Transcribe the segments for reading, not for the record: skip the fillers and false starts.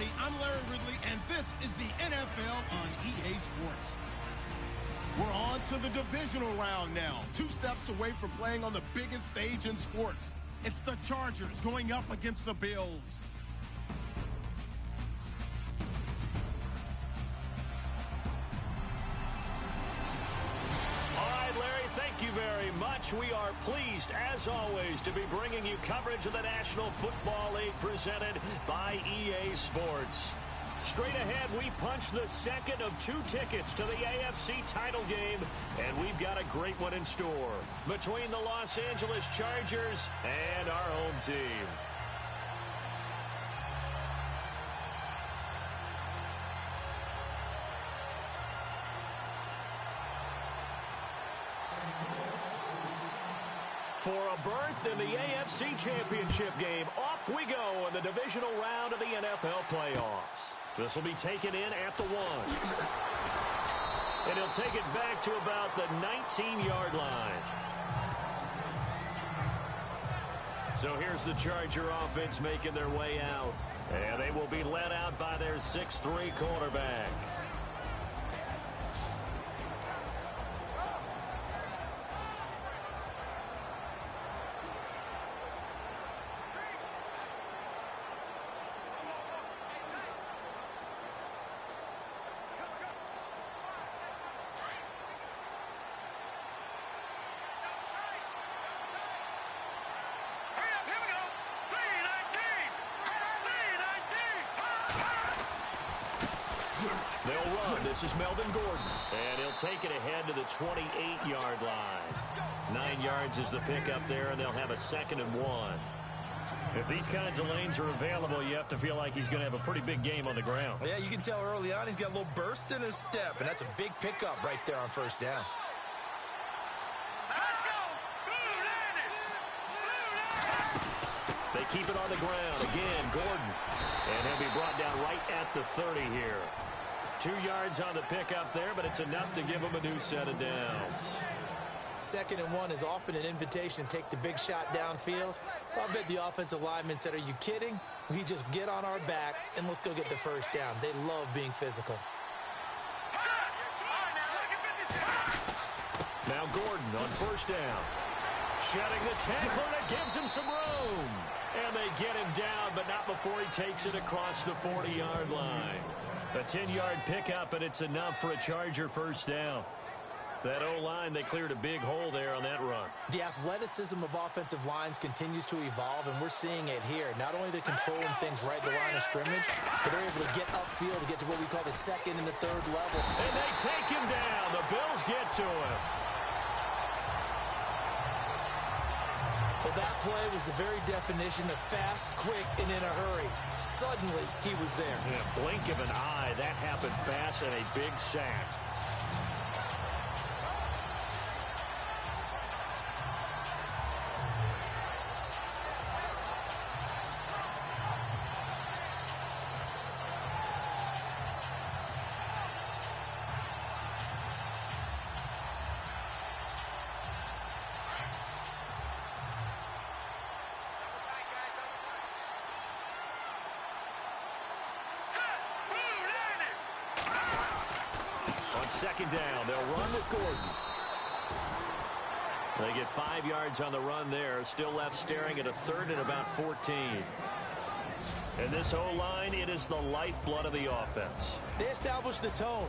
everybody. I'm Larry Ridley, and this is the NFL on EA Sports. We're on to the divisional round now, 2 steps away from playing on the biggest stage in sports. It's the Chargers going up against the Bills. Thank you very much. We are pleased, as always, to be bringing you coverage of the National Football League presented by EA Sports. Straight ahead, we punch the second of 2 tickets to the AFC title game, and we've got a great one in store between the Los Angeles Chargers and our home team. For a berth in the AFC Championship game, off we go in the divisional round of the NFL playoffs. This will be taken in at the 1. And he'll take it back to about the 19-yard line. So here's the Charger offense making their way out. And they will be led out by their 6'3" quarterback. They'll run. This is Melvin Gordon. And he'll take it ahead to the 28-yard line. 9 yards is the pickup there, and they'll have a 2nd and 1. If these kinds of lanes are available, you have to feel like he's going to have a pretty big game on the ground. Yeah, you can tell early on he's got a little burst in his step, and that's a big pickup right there on 1st down. Let's go! They keep it on the ground. Again, Gordon. And he'll be brought down right at the 30 here. 2 yards on the pickup there, but it's enough to give him a new set of downs. 2nd and 1 is often an invitation to take the big shot downfield. I bet the offensive lineman said, are you kidding? We just get on our backs and let's go get the 1st down. They love being physical. Now Gordon on 1st down. Shedding the tackle, and it gives him some room. And they get him down, but not before he takes it across the 40-yard line. A 10-yard pickup, and it's enough for a Charger 1st down. That O-line, they cleared a big hole there on that run. The athleticism of offensive lines continues to evolve, and we're seeing it here. Not only are they controlling things right at the line of scrimmage, but they're able to get upfield to get to what we call the 2nd and the 3rd level. And they take him down. The Bills get to him. Well, that play was the very definition of fast, quick, and in a hurry. Suddenly, he was there. In a blink of an eye, that happened fast, and a big sack. On 2nd down, they'll run with Gordon. They get 5 yards on the run there. Still left staring at a 3rd and about 14. And this O-line, it is the lifeblood of the offense. They establish the tone.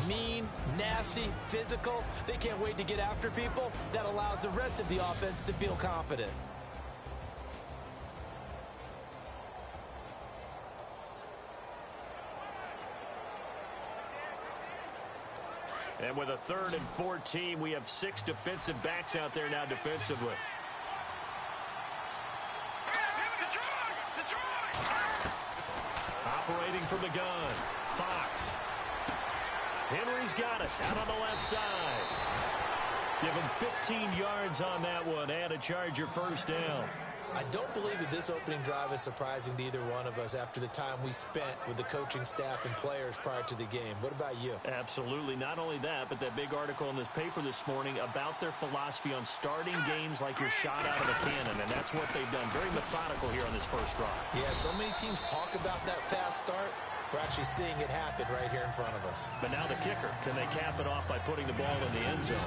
Mean, nasty, physical. They can't wait to get after people. That allows the rest of the offense to feel confident. And with a 3rd and 14, we have 6 defensive backs out there now defensively. Operating from the gun, Fox. Henry's got it out on the left side. Give him 15 yards on that one and a Charger 1st down. I don't believe that this opening drive is surprising to either one of us after the time we spent with the coaching staff and players prior to the game. What about you? Absolutely. Not only that, but that big article in this paper this morning about their philosophy on starting games like you're shot out of a cannon, and that's what they've done. Very methodical here on this first drive. Yeah, so many teams talk about that fast start. We're actually seeing it happen right here in front of us. But now the kicker. Can they cap it off by putting the ball in the end zone?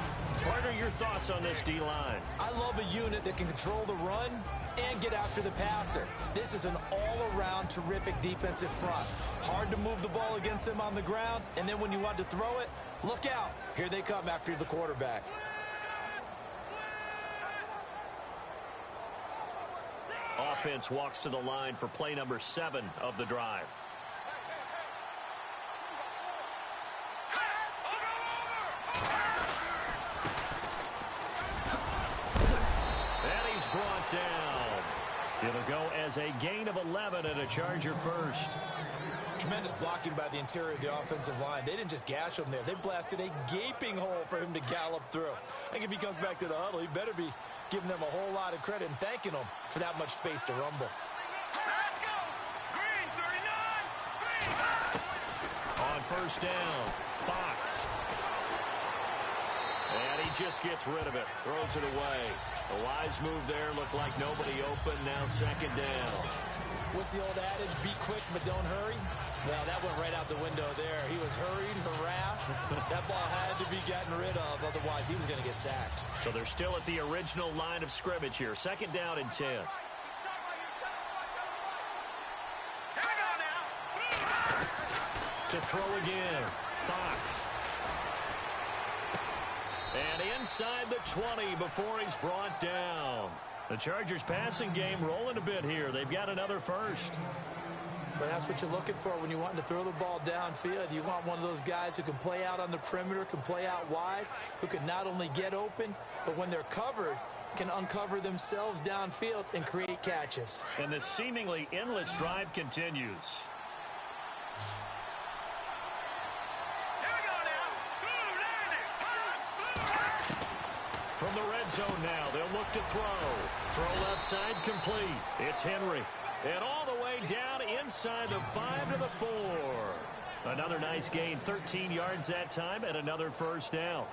Partner, your thoughts on this D-line? I love a unit that can control the run and get after the passer. This is an all-around terrific defensive front. Hard to move the ball against them on the ground, and then when you want to throw it, look out. Here they come after the quarterback. Offense walks to the line for play number 7 of the drive. And he's brought down. It'll go as a gain of 11 and a Charger first. Tremendous blocking by the interior of the offensive line. They didn't just gash him there. They blasted a gaping hole for him to gallop through. I think if he comes back to the huddle, he better be giving them a whole lot of credit and thanking them for that much space to rumble. Let's go! Green, 39! Green! On first down, Fox. And he just gets rid of it. Throws it away. The wise move there. Looked like nobody open. Now second down. What's the old adage? Be quick, but don't hurry. Well, that went right out the window there. He was hurried, harassed. That ball had to be gotten rid of. Otherwise, he was going to get sacked. So they're still at the original line of scrimmage here. Second down and 10. Here we go now! To throw again. Fox. And inside the 20 before he's brought down. The Chargers passing game rolling a bit here. They've got another first. But that's what you're looking for when you want to throw the ball downfield. You want one of those guys who can play out on the perimeter, can play out wide, who can not only get open, but when they're covered, can uncover themselves downfield and create catches. And this seemingly endless drive continues. Here we go now! From the red zone now, they'll look to throw. Throw left side complete. It's Henry. And all the way down inside the 5 to the 4. Another nice gain, 13 yards that time, and another first down.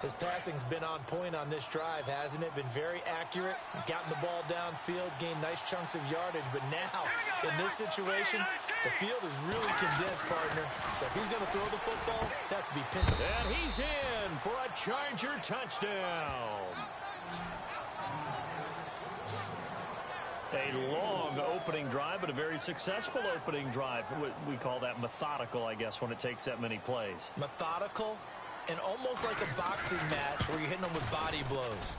His passing's been on point on this drive, hasn't it? Been very accurate, gotten the ball downfield, gained nice chunks of yardage. But now, in this situation, the field is really condensed, partner. So if he's going to throw the football, that could be pinned. And he's in for a Charger touchdown. A long opening drive, but a very successful opening drive. We call that methodical, I guess, when it takes that many plays. Methodical and almost like a boxing match where you're hitting them with body blows.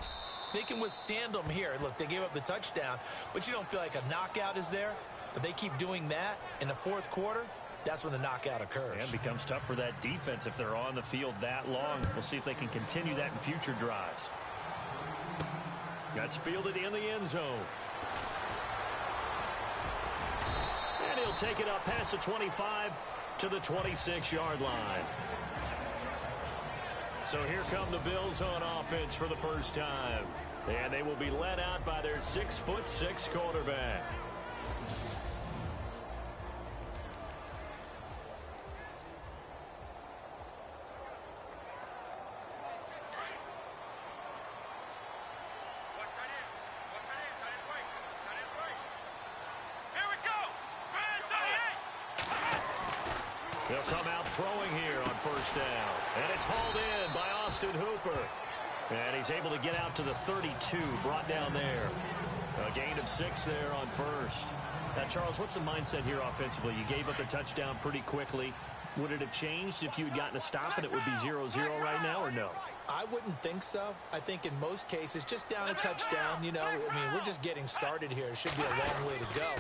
They can withstand them here. Look, they gave up the touchdown, but you don't feel like a knockout is there. But they keep doing that in the fourth quarter. That's when the knockout occurs. And it becomes tough for that defense if they're on the field that long. We'll see if they can continue that in future drives. That's fielded in the end zone. And he'll take it up past the 25 to the 26-yard line. So here come the Bills on offense for the first time. And they will be led out by their 6'6" quarterback. They'll come out throwing here on first down. And it's hauled in by Austin Hooper. And he's able to get out to the 32, brought down there. A gain of 6 there on first. Now, Charles, what's the mindset here offensively? You gave up the touchdown pretty quickly. Would it have changed if you had gotten a stop and it would be 0-0 right now, or no? I wouldn't think so. I think in most cases, just down a touchdown, you know, I mean, we're just getting started here. It should be a long way to go.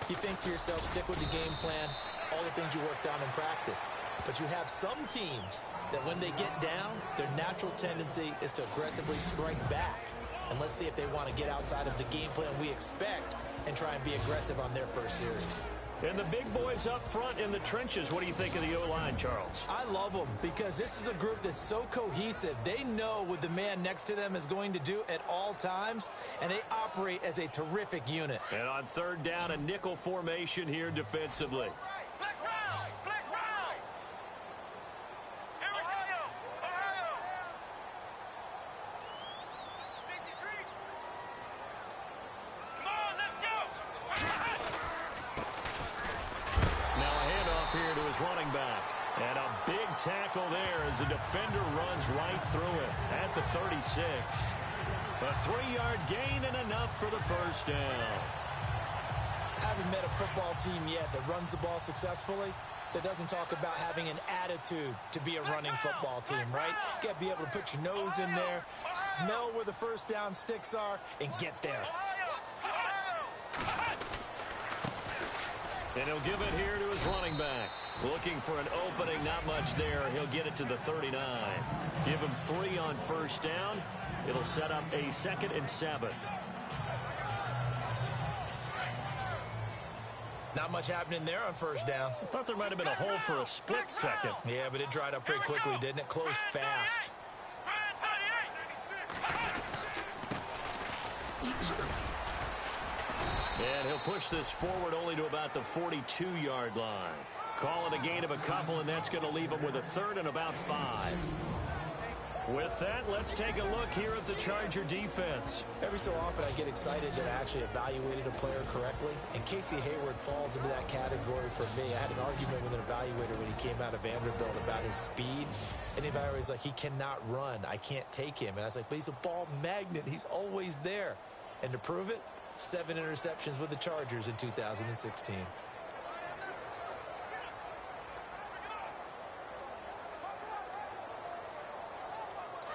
You think to yourself, stick with the game plan, all the things you worked on in practice. But you have some teams that when they get down, their natural tendency is to aggressively strike back. And let's see if they want to get outside of the game plan we expect and try and be aggressive on their first series. And the big boys up front in the trenches, what do you think of the O-line, Charles? I love them because this is a group that's so cohesive. They know what the man next to them is going to do at all times, and they operate as a terrific unit. And on third down, a nickel formation here defensively. Flex round! Flex round! Here we go! Ohio! 63! Come on, let's go! Now a handoff here to his running back. And a big tackle there as the defender runs right through him at the 36. A 3-yard gain and enough for the first down. I haven't met a football team yet that runs the ball successfully that doesn't talk about having an attitude to be a running football team, right? You got to be able to put your nose in there, smell where the first down sticks are, and get there. And he'll give it here to his running back. Looking for an opening, not much there. He'll get it to the 39. Give him 3 on first down. It'll set up a 2nd and 7. Not much happening there on first down. I thought there might have been a hole for a split second. Yeah, but it dried up pretty quickly, didn't it? Closed fast. And he'll push this forward only to about the 42-yard line. Call it a gain of a couple, and that's going to leave him with a 3rd and about 5. With that, let's take a look here at the Charger defense. Every so often I get excited that I actually evaluated a player correctly, and Casey Hayward falls into that category for me. I had an argument with an evaluator when he came out of Vanderbilt about his speed, and the evaluator was like, he cannot run. I can't take him. And I was like, but he's a ball magnet. He's always there. And to prove it, 7 interceptions with the Chargers in 2016.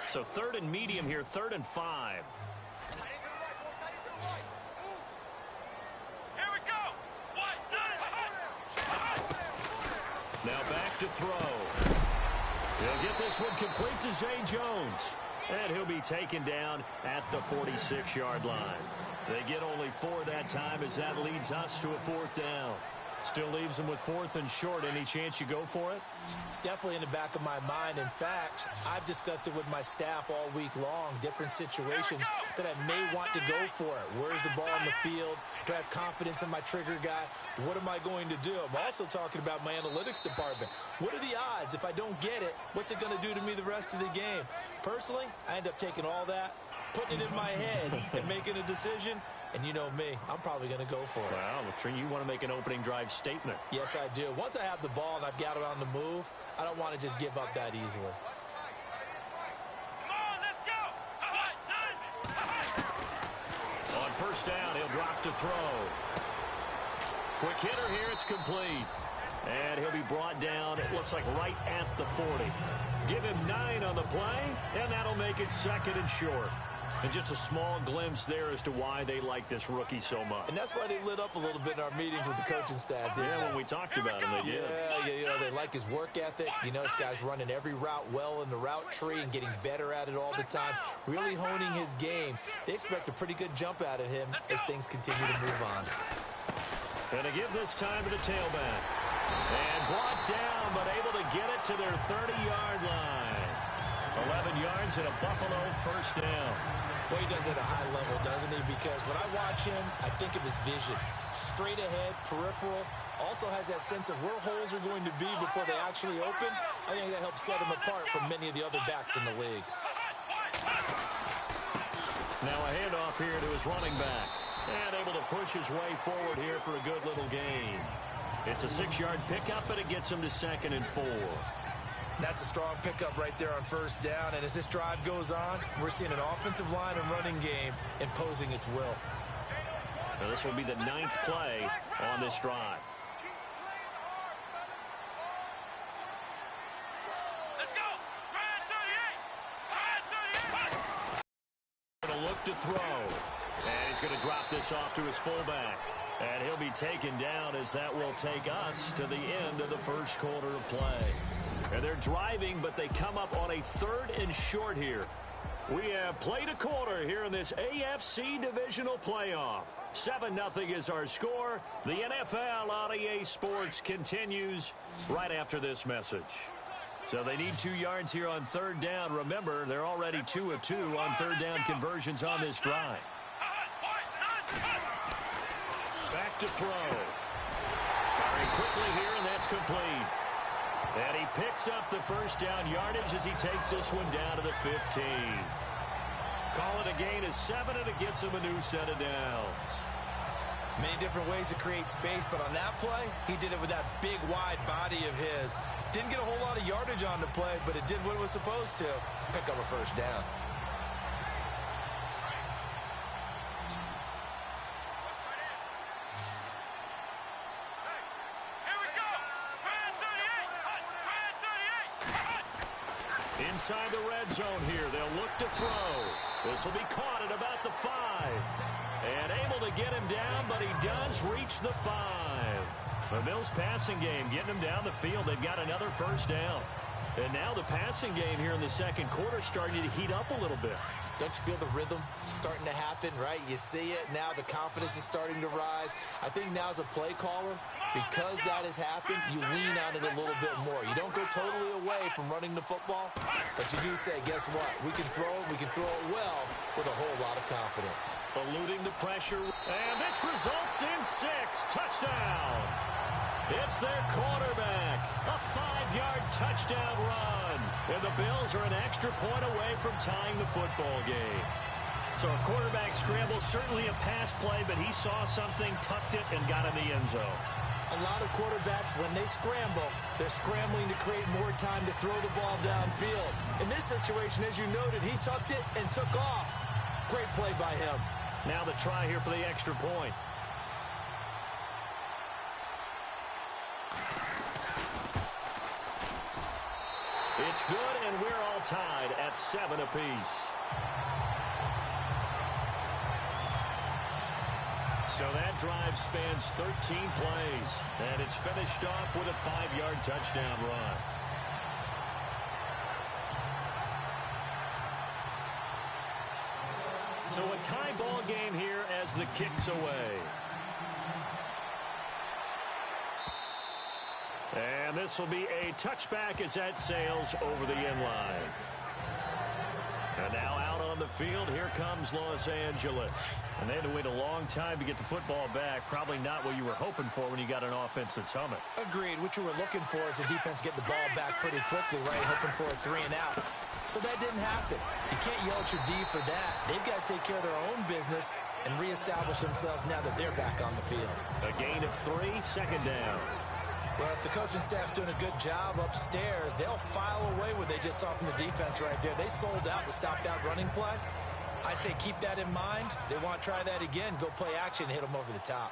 So 3rd and medium here, 3rd and 5. Here we go! Now back to throw. He'll get this one complete to Zay Jones. And he'll be taken down at the 46-yard line. They get only 4 that time as that leads us to a 4th down. Still leaves them with 4th and short. Any chance you go for it? It's definitely in the back of my mind. In fact, I've discussed it with my staff all week long, different situations that I may want to go for it. Where's the ball in the field? Do I have confidence in my trigger guy? What am I going to do? I'm also talking about my analytics department. What are the odds? If I don't get it, what's it going to do to me the rest of the game? Personally, I end up taking all that, putting it in my head, and making a decision. And you know me, I'm probably going to go for it. Well, you want to make an opening drive statement. Yes, I do. Once I have the ball and I've got it on the move, I don't want to just give up that easily. Come on, let's go! On first down, he'll drop to throw. Quick hitter here, it's complete. And he'll be brought down, it looks like right at the 40. Give him 9 on the play, and that'll make it 2nd and short. And just a small glimpse there as to why they like this rookie so much. And that's why they lit up a little bit in our meetings with the coaching staff, didn't they? When we talked about him, they did. Yeah, you know, they like his work ethic. You know, this guy's running every route well in the route tree and getting better at it all the time, really honing his game. They expect a pretty good jump out of him as things continue to move on. And to give this time to the tailback. And brought down, but able to get it to their 30-yard line. 11 yards and a Buffalo first down. Boy, he does it at a high level, doesn't he? Because when I watch him, I think of his vision. Straight ahead, peripheral. Also has that sense of where holes are going to be before they actually open. I think that helps set him apart from many of the other backs in the league. Now a handoff here to his running back. And able to push his way forward here for a good little gain. It's a 6-yard pickup, but it gets him to 2nd and 4. That's a strong pickup right there on first down. And as this drive goes on, we're seeing an offensive line and running game imposing its will. Now this will be the 9th play on this drive. Let's go! Drive 38! Going to look to throw. And he's going to drop this off to his fullback. And he'll be taken down as that will take us to the end of the first quarter of play. And they're driving, but they come up on a 3rd and short here. We have played a quarter here in this AFC Divisional playoff. 7-0 is our score. The NFL on EA Sports continues right after this message. So they need 2 yards here on third down. Remember, they're already 2 of 2 on third down conversions on this drive. Back to throw. Firing quickly here, and that's complete. And he picks up the first down yardage as he takes this one down to the 15. Call it a gain of 7, and it gets him a new set of downs. Many different ways to create space, but on that play, he did it with that big, wide body of his. Didn't get a whole lot of yardage on the play, but it did what it was supposed to. Pick up a first down. Inside the red zone here, they'll look to throw. This will be caught at about the 5. And able to get him down, but he does reach the 5. The Bills passing game getting him down the field. They've got another first down. And now the passing game here in the second quarter starting to heat up a little bit. Don't you feel the rhythm starting to happen, right? You see it. Now the confidence is starting to rise. I think now as a play caller, because that has happened, you lean on it a little bit more. You don't go totally away from running the football, but you do say, guess what? We can throw it well with a whole lot of confidence. Eluding the pressure. And this results in 6. Touchdown. It's their quarterback. A 5-yard touchdown run. And the Bills are an extra point away from tying the football game. So a quarterback scramble, certainly a pass play, but he saw something, tucked it, and got in the end zone. A lot of quarterbacks, when they scramble, they're scrambling to create more time to throw the ball downfield. In this situation, as you noted, he tucked it and took off. Great play by him. Now the try here for the extra point. It's good, and we're all tied at 7 apiece. So that drive spans 13 plays, and it's finished off with a 5-yard touchdown run. So a tie ball game here as the kick's away. And this will be a touchback as that sails over the end line. And now out on the field, here comes Los Angeles. And they had to wait a long time to get the football back. Probably not what you were hoping for when you got an offense that's humming. Agreed. What you were looking for is the defense getting the ball back pretty quickly, right? Hoping for a 3 and out. So that didn't happen. You can't yell at your D for that. They've got to take care of their own business and reestablish themselves now that they're back on the field. A gain of 3, second down. Well, if the coaching staff's doing a good job upstairs, they'll file away what they just saw from the defense right there. They sold out to stop that running play. I'd say keep that in mind. They want to try that again. Go play action and hit them over the top.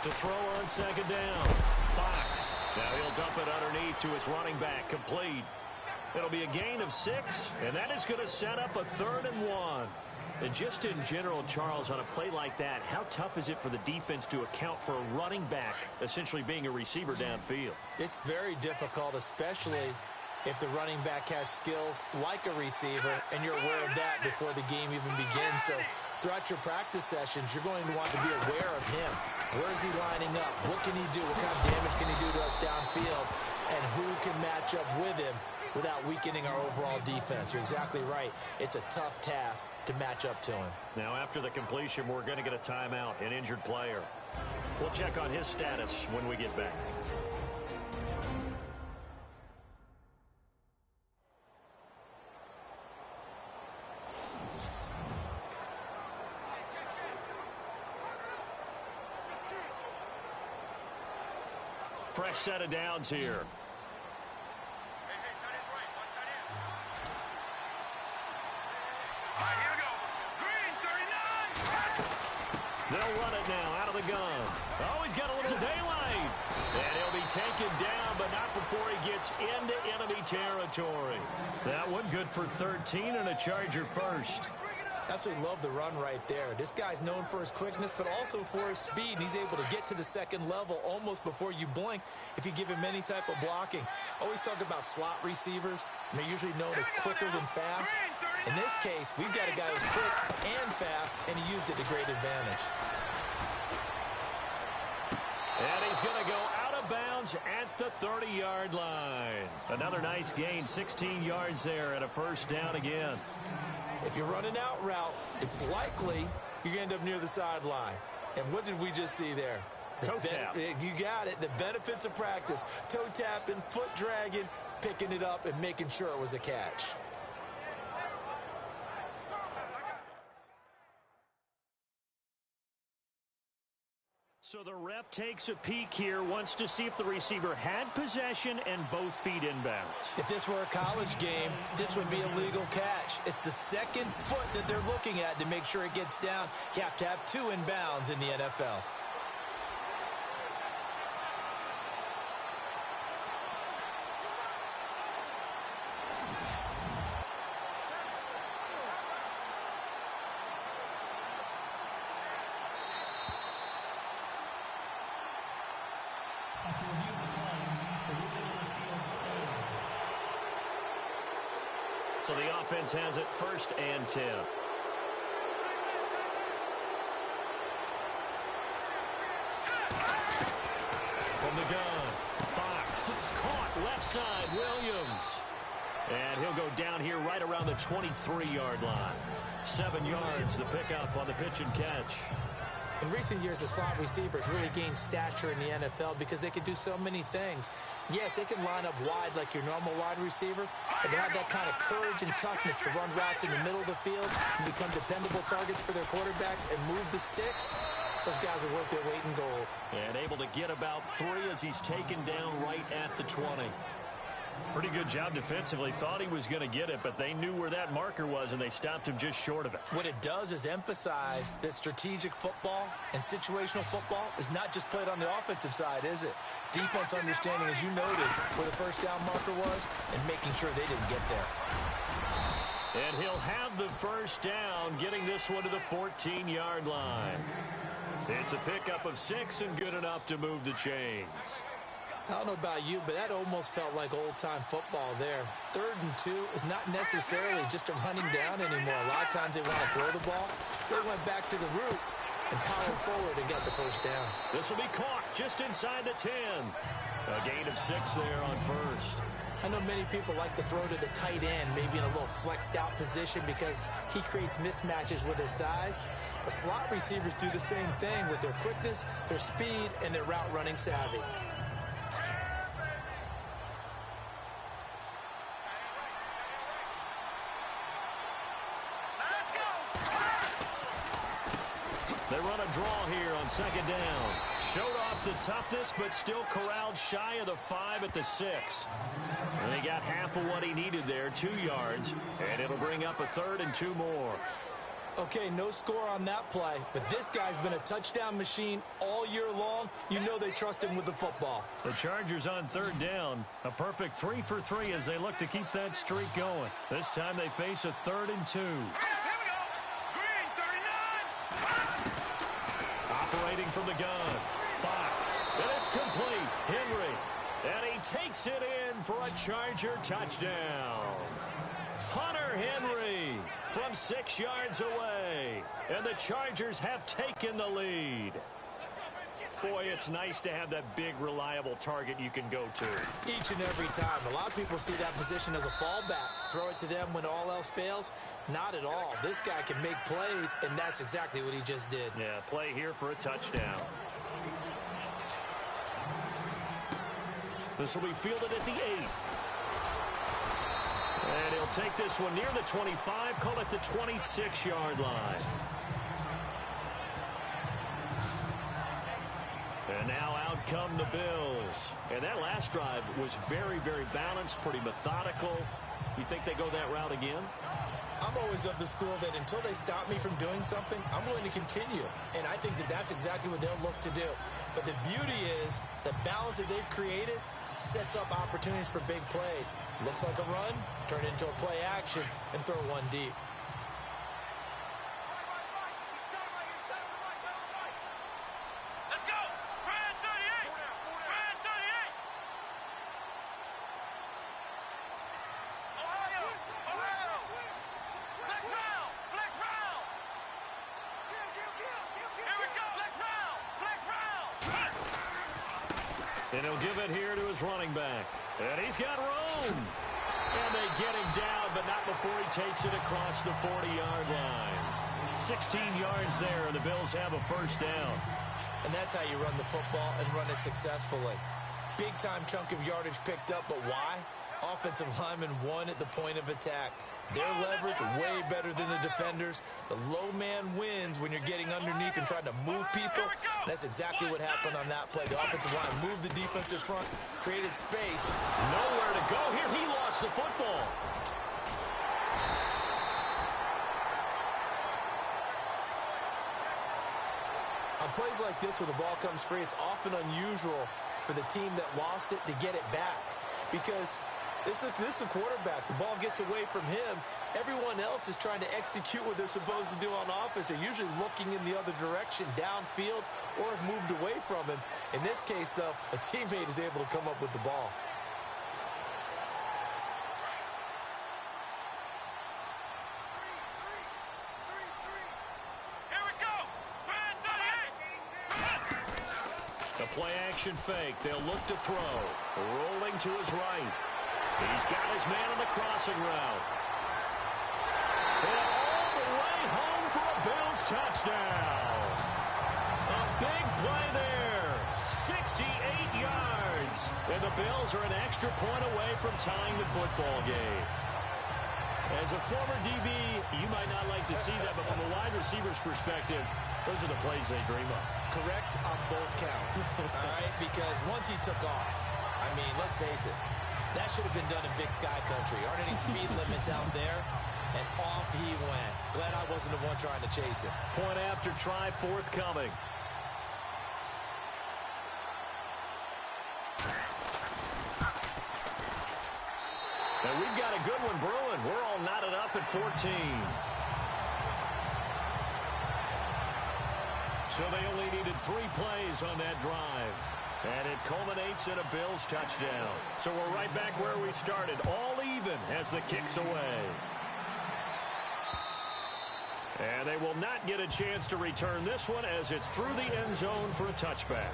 To throw on second down. Fox. Now he'll dump it underneath to his running back. Complete. It'll be a gain of 6, and that is going to set up a 3rd and 1. And just in general, Charles, on a play like that, how tough is it for the defense to account for a running back essentially being a receiver downfield? It's very difficult, especially if the running back has skills like a receiver, and you're aware of that before the game even begins. So throughout your practice sessions, you're going to want to be aware of him. Where is he lining up? What can he do? What kind of damage can he do to us downfield? And who can match up with him without weakening our overall defense? You're exactly right. It's a tough task to match up to him. Now, after the completion, we're going to get a timeout, an injured player. We'll check on his status when we get back. Fresh set of downs here. They'll run it now out of the gun. Oh, he's got a little daylight. And he'll be taken down, but not before he gets into enemy territory. That one good for 13 and a Charger first. Absolutely love the run right there. This guy's known for his quickness, but also for his speed. He's able to get to the second level almost before you blink if you give him any type of blocking. Always talk about slot receivers, and they're usually known as quicker than fast. In this case, we've got a guy who's quick and fast, and he used it to great advantage. And he's going to go out of bounds at the 30-yard line. Another nice gain, 16 yards there, and a first down again. If you're running out route, it's likely you're going to end up near the sideline. And what did we just see there? Toe tap. You got it. The benefits of practice. Toe tapping, foot dragging, picking it up, and making sure it was a catch. So the ref takes a peek here, wants to see if the receiver had possession and both feet inbounds. If this were a college game, this would be a legal catch. It's the second foot that they're looking at to make sure it gets down. You have to have two inbounds in the NFL. After review of the play, the ruling on the field stands. So the offense has it 1st and 10. From the gun, Fox. Caught left side, Williams. And he'll go down here right around the 23-yard line. 7 yards, the pickup on the pitch and catch. In recent years, the slot receivers really gained stature in the NFL because they can do so many things. Yes, they can line up wide like your normal wide receiver, but they have that kind of courage and toughness to run routes in the middle of the field and become dependable targets for their quarterbacks and move the sticks. Those guys are worth their weight in gold. And able to get about 3 as he's taken down right at the 20. Pretty good job defensively. Thought he was going to get it, but they knew where that marker was, and they stopped him just short of it. What it does is emphasize that strategic football and situational football is not just played on the offensive side, is it? Defense understanding, as you noted, where the first down marker was and making sure they didn't get there. And he'll have the first down, getting this one to the 14-yard line. It's a pickup of 6 and good enough to move the chains. I don't know about you, but that almost felt like old-time football there. 3rd and 2 is not necessarily just a running down anymore. A lot of times they want to throw the ball. They went back to the roots and powered forward and got the first down. This will be caught just inside the 10. A gain of 6 there on first. I know many people like to throw to the tight end, maybe in a little flexed out position because he creates mismatches with his size. The slot receivers do the same thing with their quickness, their speed, and their route running savvy. They run a draw here on 2nd down. Showed off the toughness, but still corralled shy of the 5 at the 6. And they got half of what he needed there, 2 yards. And it'll bring up a 3rd and 2 more. Okay, no score on that play, but this guy's been a touchdown machine all year long. You know they trust him with the football. The Chargers on 3rd down. A perfect 3 for 3 as they look to keep that streak going. This time they face a 3rd and 2. Operating from the gun, Fox, and it's complete. Henry, and he takes it in for a Charger touchdown. Hunter Henry from 6 yards away, and the Chargers have taken the lead. Boy, it's nice to have that big, reliable target you can go to. Each and every time. A lot of people see that position as a fallback. Throw it to them when all else fails. Not at all. This guy can make plays, and that's exactly what he just did. Yeah, play here for a touchdown. This will be fielded at the 8. And he'll take this one near the 25, call it the 26-yard line. And now out come the Bills. And that last drive was very, very balanced, pretty methodical. You think they go that route again? I'm always of the school that until they stop me from doing something, I'm willing to continue. And I think that that's exactly what they'll look to do. But the beauty is the balance that they've created sets up opportunities for big plays. Looks like a run, turn it into a play action, and throw one deep. And he'll give it here to his running back. And he's got room. And they get him down, but not before he takes it across the 40-yard line. 16 yards there, and the Bills have a first down. And that's how you run the football and run it successfully. Big-time chunk of yardage picked up, but why? Offensive linemen won at the point of attack. Their leverage way better than the defenders. The low man wins when you're getting underneath and trying to move people. That's exactly what happened on that play. The offensive line moved the defensive front, created space. Nowhere to go here. He lost the football. On plays like this, when the ball comes free, it's often unusual for the team that lost it to get it back. Because this is the quarterback. The ball gets away from him. Everyone else is trying to execute what they're supposed to do on offense. They're usually looking in the other direction, downfield, or have moved away from him. In this case, though, a teammate is able to come up with the ball. Here we go. The play-action fake. They'll look to throw. Rolling to his right. He's got his man on the crossing route. And all the way home for a Bills touchdown. A big play there. 68 yards. And the Bills are an extra point away from tying the football game. As a former DB, you might not like to see that, but from a wide receiver's perspective, those are the plays they dream of. Correct on both counts, all right? Because once he took off, I mean, let's face it, that should have been done in Big Sky Country. Aren't any speed limits out there? And off he went. Glad I wasn't the one trying to chase him. Point after try forthcoming. And we've got a good one brewing. We're all knotted up at 14. So they only needed 3 plays on that drive. And it culminates in a Bills touchdown. So we're right back where we started, all even as the kick's away. And they will not get a chance to return this one as it's through the end zone for a touchback.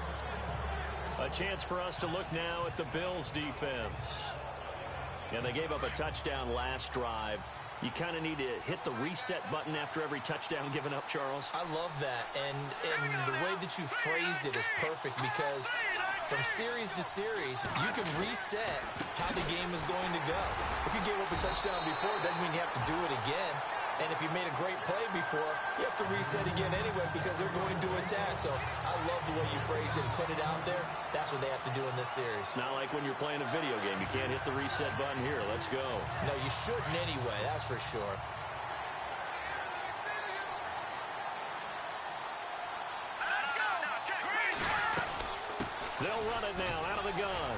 A chance for us to look now at the Bills defense. And they gave up a touchdown last drive. You kind of need to hit the reset button after every touchdown given up, Charles. I love that. And the way that you phrased it is perfect because from series to series, you can reset how the game is going to go. If you gave up a touchdown before, it doesn't mean you have to do it again. And if you made a great play before, you have to reset again anyway because they're going to attack. So I love the way you phrased it and put it out there. That's what they have to do in this series. Not like when you're playing a video game. You can't hit the reset button here. Let's go. No, you shouldn't anyway. That's for sure. They'll run it now out of the gun.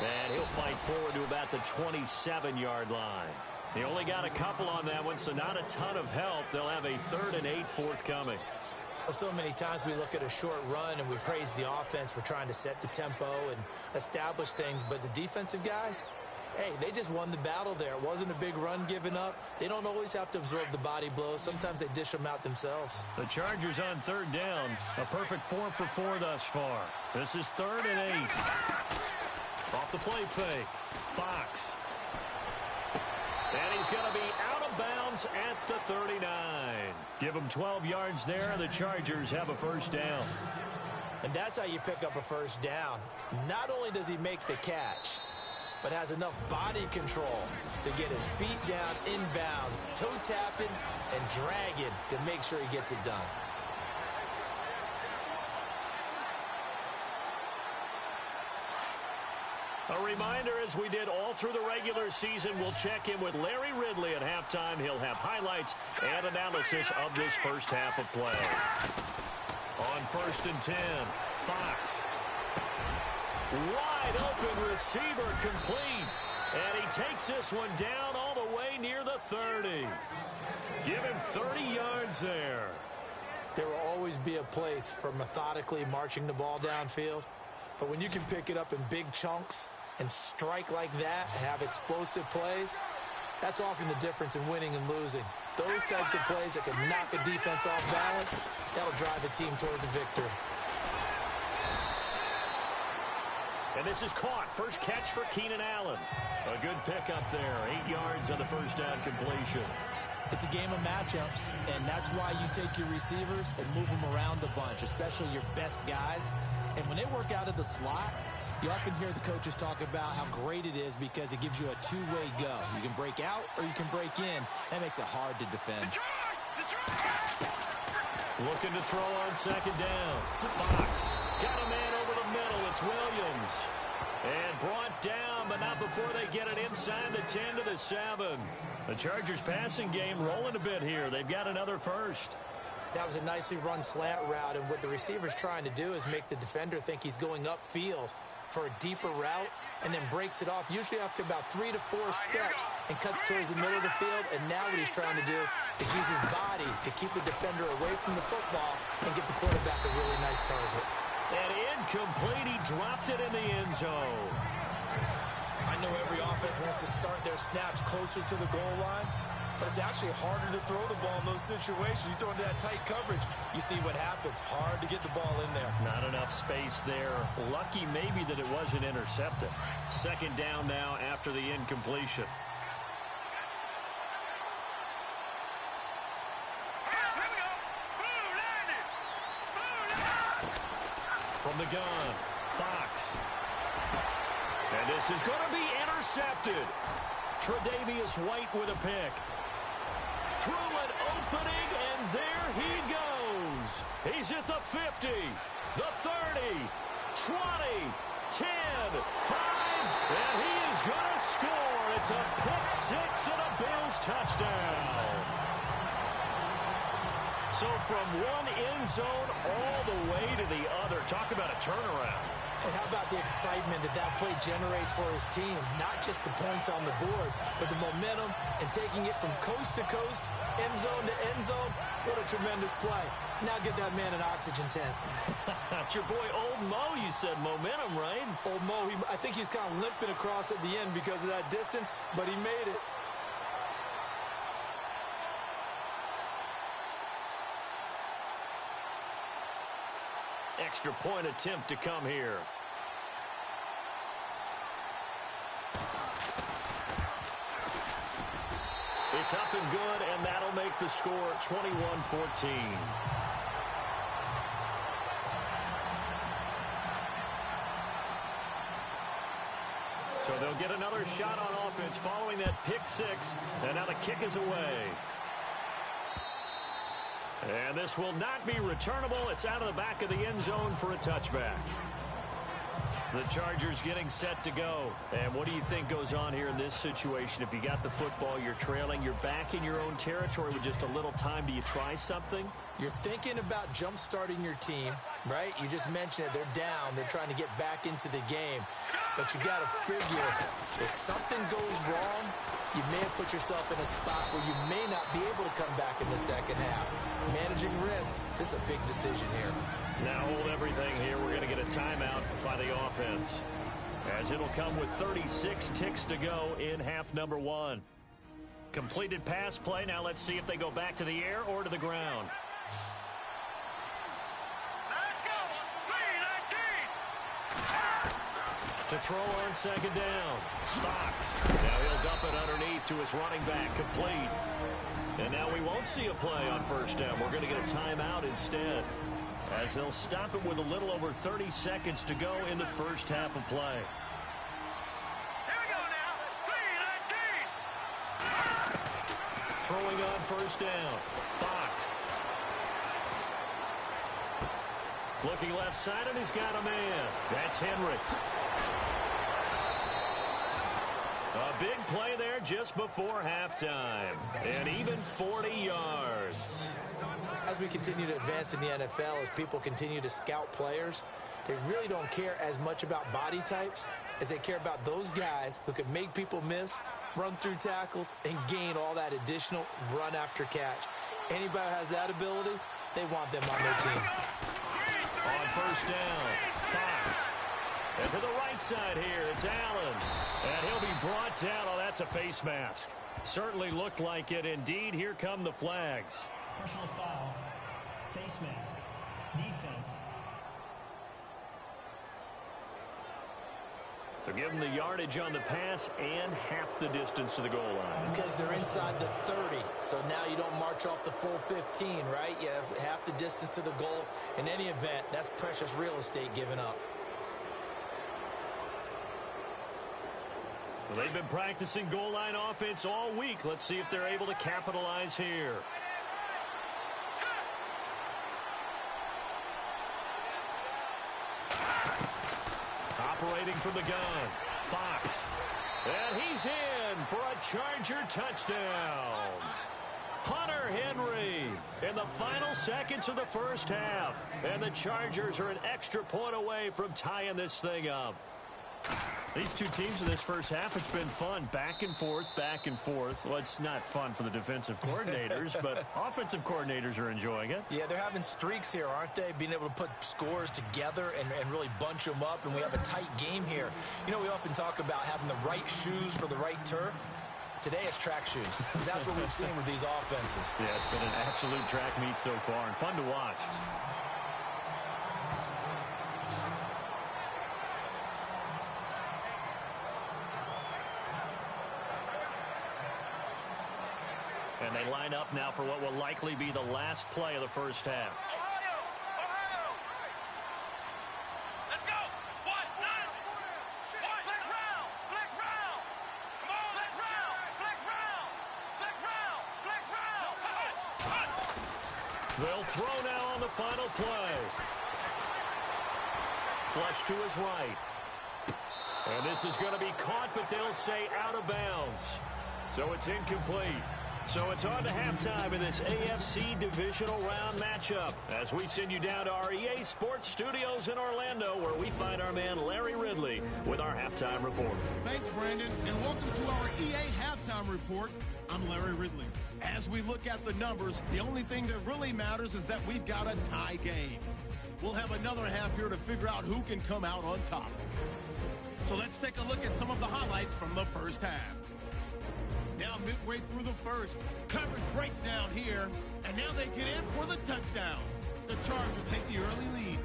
And he'll fight forward to about the 27-yard line. He only got a couple on that one, so not a ton of help. They'll have a 3rd and 8 forthcoming. So many times we look at a short run and we praise the offense for trying to set the tempo and establish things, but the defensive guys, hey, they just won the battle there. It wasn't a big run given up. They don't always have to absorb the body blows. Sometimes they dish them out themselves. The Chargers on 3rd down. A perfect 4 for 4 thus far. This is 3rd and 8. Off the play fake. Fox. And he's going to be out of bounds at the 39. Give him 12 yards there, and the Chargers have a first down. And that's how you pick up a first down. Not only does he make the catch, but has enough body control to get his feet down inbounds, toe tapping and dragging to make sure he gets it done. A reminder, as we did all through the regular season, we'll check in with Larry Ridley at halftime. He'll have highlights and analysis of this first half of play. On 1st and 10, Fox. Wide open receiver complete. And he takes this one down all the way near the 30. Give him 30 yards there. There will always be a place for methodically marching the ball downfield. But when you can pick it up in big chunks and strike like that and have explosive plays, that's often the difference in winning and losing. Those types of plays that can knock a defense off balance, that'll drive a team towards a victory. And this is caught. First catch for Keenan Allen. A good pickup there. 8 yards on the first down completion. It's a game of matchups, and that's why you take your receivers and move them around a bunch, especially your best guys. And when they work out of the slot, you often hear the coaches talk about how great it is because it gives you a two-way go. You can break out or you can break in. That makes it hard to defend. Looking to throw on second down. Fox got a man over the middle. It's Williams. And brought down, but not before they get it inside the 10 to the 7. The Chargers passing game rolling a bit here. They've got another first. That was a nicely run slant route, and what the receiver's trying to do is make the defender think he's going upfield for a deeper route and then breaks it off, usually after about 3 to 4 steps, and cuts towards the middle of the field. And now what he's trying to do is use his body to keep the defender away from the football and get the quarterback a really nice target. And incomplete. He dropped it in the end zone. I know every offense wants to start their snaps closer to the goal line, but it's actually harder to throw the ball in those situations. You throw into that tight coverage, you see what happens. Hard to get the ball in there. Not enough space there. Lucky maybe that it wasn't intercepted. Second down now after the incompletion. From the gun, Fox. And this is going to be intercepted. Tre'Davious White with a pick. Through an opening, and there he goes. He's at the 50, the 30, 20, 10, 5, and he is going to score. It's a pick six and a Bills touchdown. So from one end zone all the way to the other. Talk about a turnaround. And how about the excitement that that play generates for his team? Not just the points on the board, but the momentum and taking it from coast to coast, end zone to end zone. What a tremendous play. Now get that man an oxygen tent. It's your boy Old Mo, you said momentum, right? Old Mo, I think he's kind of limping across at the end because of that distance, but he made it. Extra point attempt to come here. It's up and good, and that'll make the score 21-14. So they'll get another shot on offense following that pick six, and now the kick is away. And this will not be returnable. It's out of the back of the end zone for a touchback. The Chargers getting set to go. And what do you think goes on here in this situation? If you got the football, you're trailing, you're back in your own territory with just a little time. Do you try something? You're thinking about jump-starting your team, right? You just mentioned it. They're down. They're trying to get back into the game. But you got to figure if something goes wrong, you may have put yourself in a spot where you may not be able to come back in the second half. Managing risk, this is a big decision here. Now hold everything here. We're going to get a timeout by the offense, as it'll come with 36 ticks to go in half number one. Completed pass play. Now let's see if they go back to the air or to the ground. Let's go. 3-19. To throw on second down, Fox. Now he'll dump it underneath to his running back, complete. And now we won't see a play on first down. We're going to get a timeout instead, as they'll stop it with a little over 30 seconds to go in the first half of play. Here we go now. 3-19. Throwing on first down, Fox. Looking left side, and he's got a man. That's Henry. A big play there just before halftime. And even 40 yards. As we continue to advance in the NFL, as people continue to scout players, they really don't care as much about body types as they care about those guys who can make people miss, run through tackles, and gain all that additional run after catch. Anybody who has that ability, they want them on their team. On first down, Fox. And to the right side here, it's Allen. And he'll be brought down. Oh, that's a face mask. Certainly looked like it. Indeed, here come the flags. Personal foul. Face mask. Defense. So give them the yardage on the pass and half the distance to the goal line. Because they're inside the 30, so now you don't march off the full 15, right? You have half the distance to the goal. In any event, that's precious real estate given up. Well, they've been practicing goal line offense all week. Let's see if they're able to capitalize here. Operating from the gun, Fox. And he's in for a Charger touchdown. Hunter Henry in the final seconds of the first half. And the Chargers are an extra point away from tying this thing up. These two teams in this first half, it's been fun. Back and forth, back and forth. Well, it's not fun for the defensive coordinators, but offensive coordinators are enjoying it. Yeah, they're having streaks here, aren't they? Being able to put scores together and really bunch them up, and we have a tight game here. You know, we often talk about having the right shoes for the right turf. Today it's track shoes. That's what we've seen with these offenses. Yeah, it's been an absolute track meet so far and fun to watch. And they line up now for what will likely be the last play of the first half. Ohio! Ohio! Let's go! One, nine! Flex round! Flex round! Come on! Flex round! Flex round! Flex round! Flex round! They'll throw now on the final play. Flush to his right. And this is going to be caught, but they'll say out of bounds. So it's incomplete. So it's on to halftime in this AFC Divisional Round matchup as we send you down to our EA Sports Studios in Orlando where we find our man Larry Ridley with our halftime report. Thanks, Brandon, and welcome to our EA Halftime Report. I'm Larry Ridley. As we look at the numbers, the only thing that really matters is that we've got a tie game. We'll have another half here to figure out who can come out on top. So let's take a look at some of the highlights from the first half. Now midway through the first, coverage breaks down here, and now they get in for the touchdown. The Chargers take the early lead.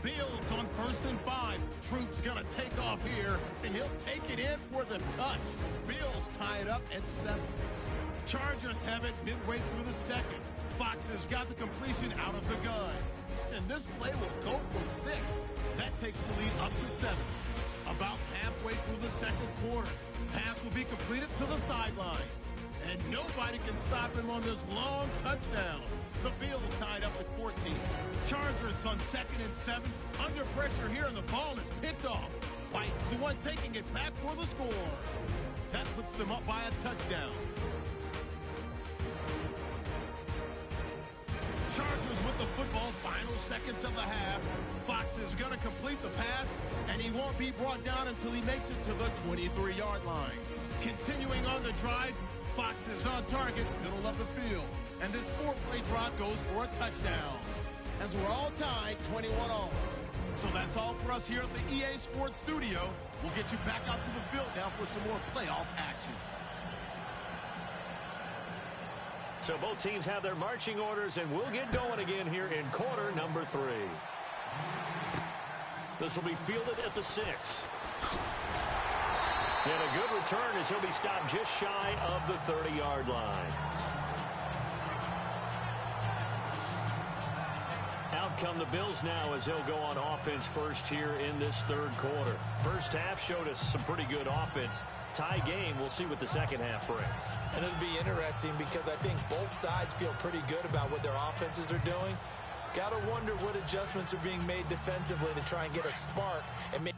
Bills on 1st and 5. Troop's gonna take off here, and he'll take it in for the touch. Bills tie it up at 7. Chargers have it midway through the second. Fox has got the completion out of the gun. And this play will go for 6. That takes the lead up to 7. About halfway through the second quarter, pass will be completed to the sidelines. And nobody can stop him on this long touchdown. The Bills tied up at 14. Chargers on 2nd and 7. Under pressure here, and the ball is picked off. White's the one taking it back for the score. That puts them up by a touchdown. Chargers with the football, final seconds of the half. Fox is going to complete the pass, and he won't be brought down until he makes it to the 23-yard line. Continuing on the drive, Fox is on target, middle of the field. And this 4-play drive goes for a touchdown. As we're all tied, 21-all. So that's all for us here at the EA Sports Studio. We'll get you back out to the field now for some more playoff action. So both teams have their marching orders, and we'll get going again here in quarter number 3. This will be fielded at the 6. And a good return as he'll be stopped just shy of the 30-yard line. Out come the Bills now as they'll go on offense first here in this third quarter. First half showed us some pretty good offense. Tie game, we'll see what the second half brings. And it'll be interesting because I think both sides feel pretty good about what their offenses are doing. Got to wonder what adjustments are being made defensively to try and get a spark and make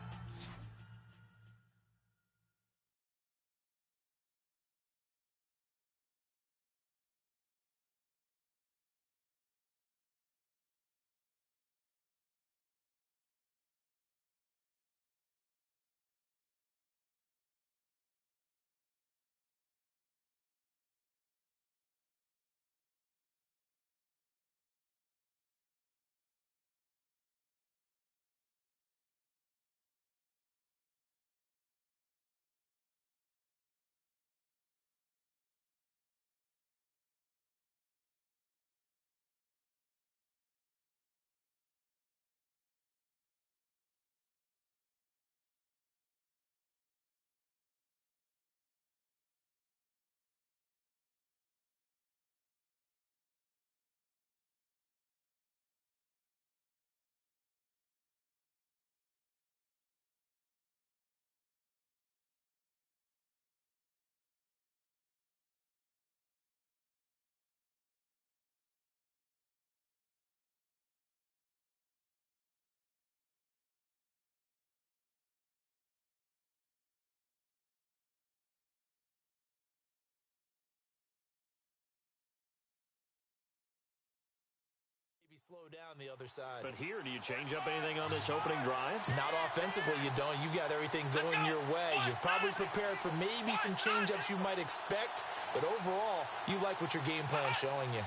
slow down the other side. But here, do you change up anything on this opening drive? Not offensively, you don't. You've got everything going your way. You've probably prepared for maybe some change-ups you might expect, but overall, you like what your game plan's showing you.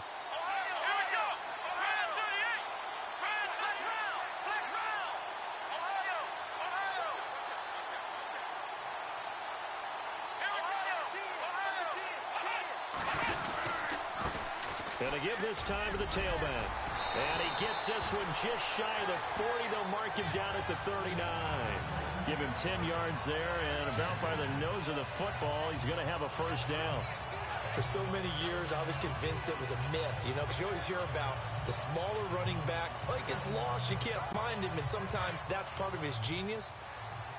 And they give this time to the tailback. And he gets this one just shy of the 40. They'll mark him down at the 39. Give him 10 yards there, and about by the nose of the football, he's going to have a first down. For so many years, I was convinced it was a myth, because you always hear about the smaller running back. Oh, he gets lost, you can't find him, and sometimes that's part of his genius.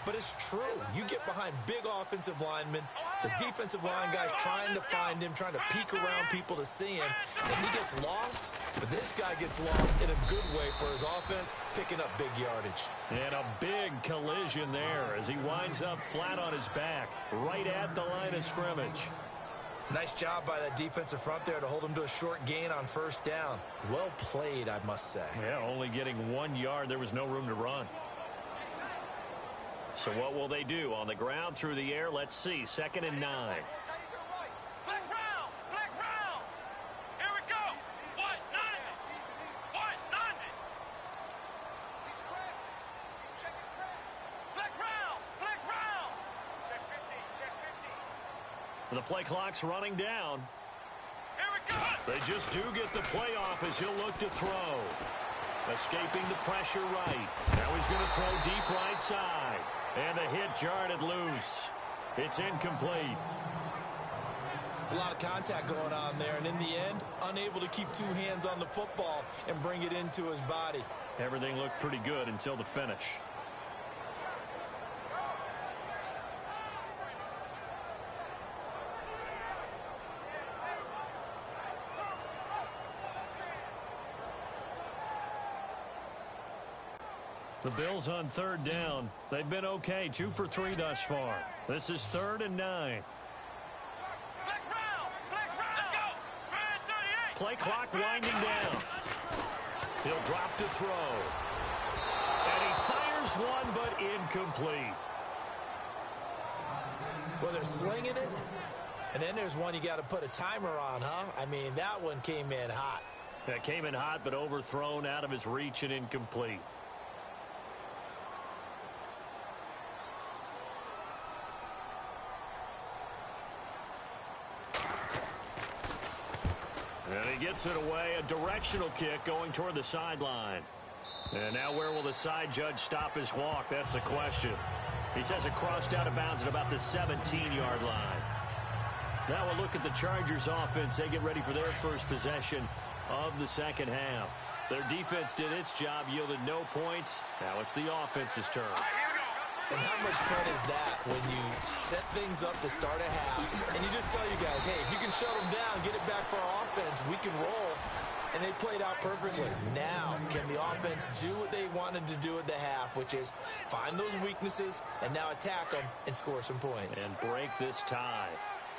But it's true. You get behind big offensive linemen, the defensive line guys trying to find him, trying to peek around people to see him, and he gets lost. But this guy gets lost in a good way for his offense, picking up big yardage. And a big collision there as he winds up flat on his back, right at the line of scrimmage. Nice job by that defensive front there to hold him to a short gain on first down. Well played, I must say. Yeah, only getting 1 yard. There was no room to run. So what will they do? On the ground, through the air, let's see. 2nd and 9. Flex round! Flex round! Here we go! What? Nine! What? Nine! He's crashing. He's checking crash. Flex round! Flex round! Check 50. Check 50. The play clock's running down. Here we go! They just do get the play off as he'll look to throw. Escaping the pressure right. Now he's going to throw deep right side. And the hit jarred it loose. It's incomplete. It's a lot of contact going on there, and in the end, unable to keep two hands on the football and bring it into his body. Everything looked pretty good until the finish. The Bills on 3rd down. They've been okay, 2 for 3 thus far. This is 3rd and 9. Flex round! Flex round! Let's go! Red 38! Play clock winding down. He'll drop to throw. And he fires one, but incomplete. Well, they're slinging it, and then there's one you got to put a timer on, huh? I mean, that one came in hot. That came in hot, but overthrown out of his reach and incomplete. And he gets it away, a directional kick going toward the sideline. And now where will the side judge stop his walk? That's the question. He says it crossed out of bounds at about the 17-yard line. Now we'll look at the Chargers offense. They get ready for their first possession of the second half. Their defense did its job, yielded no points. Now it's the offense's turn. And how much fun is that when you set things up to start a half, and you just tell you guys, hey, if you can shut them down, get it back for our offense, we can roll. And they played out perfectly. Now, can the offense do what they wanted to do at the half, which is find those weaknesses and now attack them and score some points. And break this tie.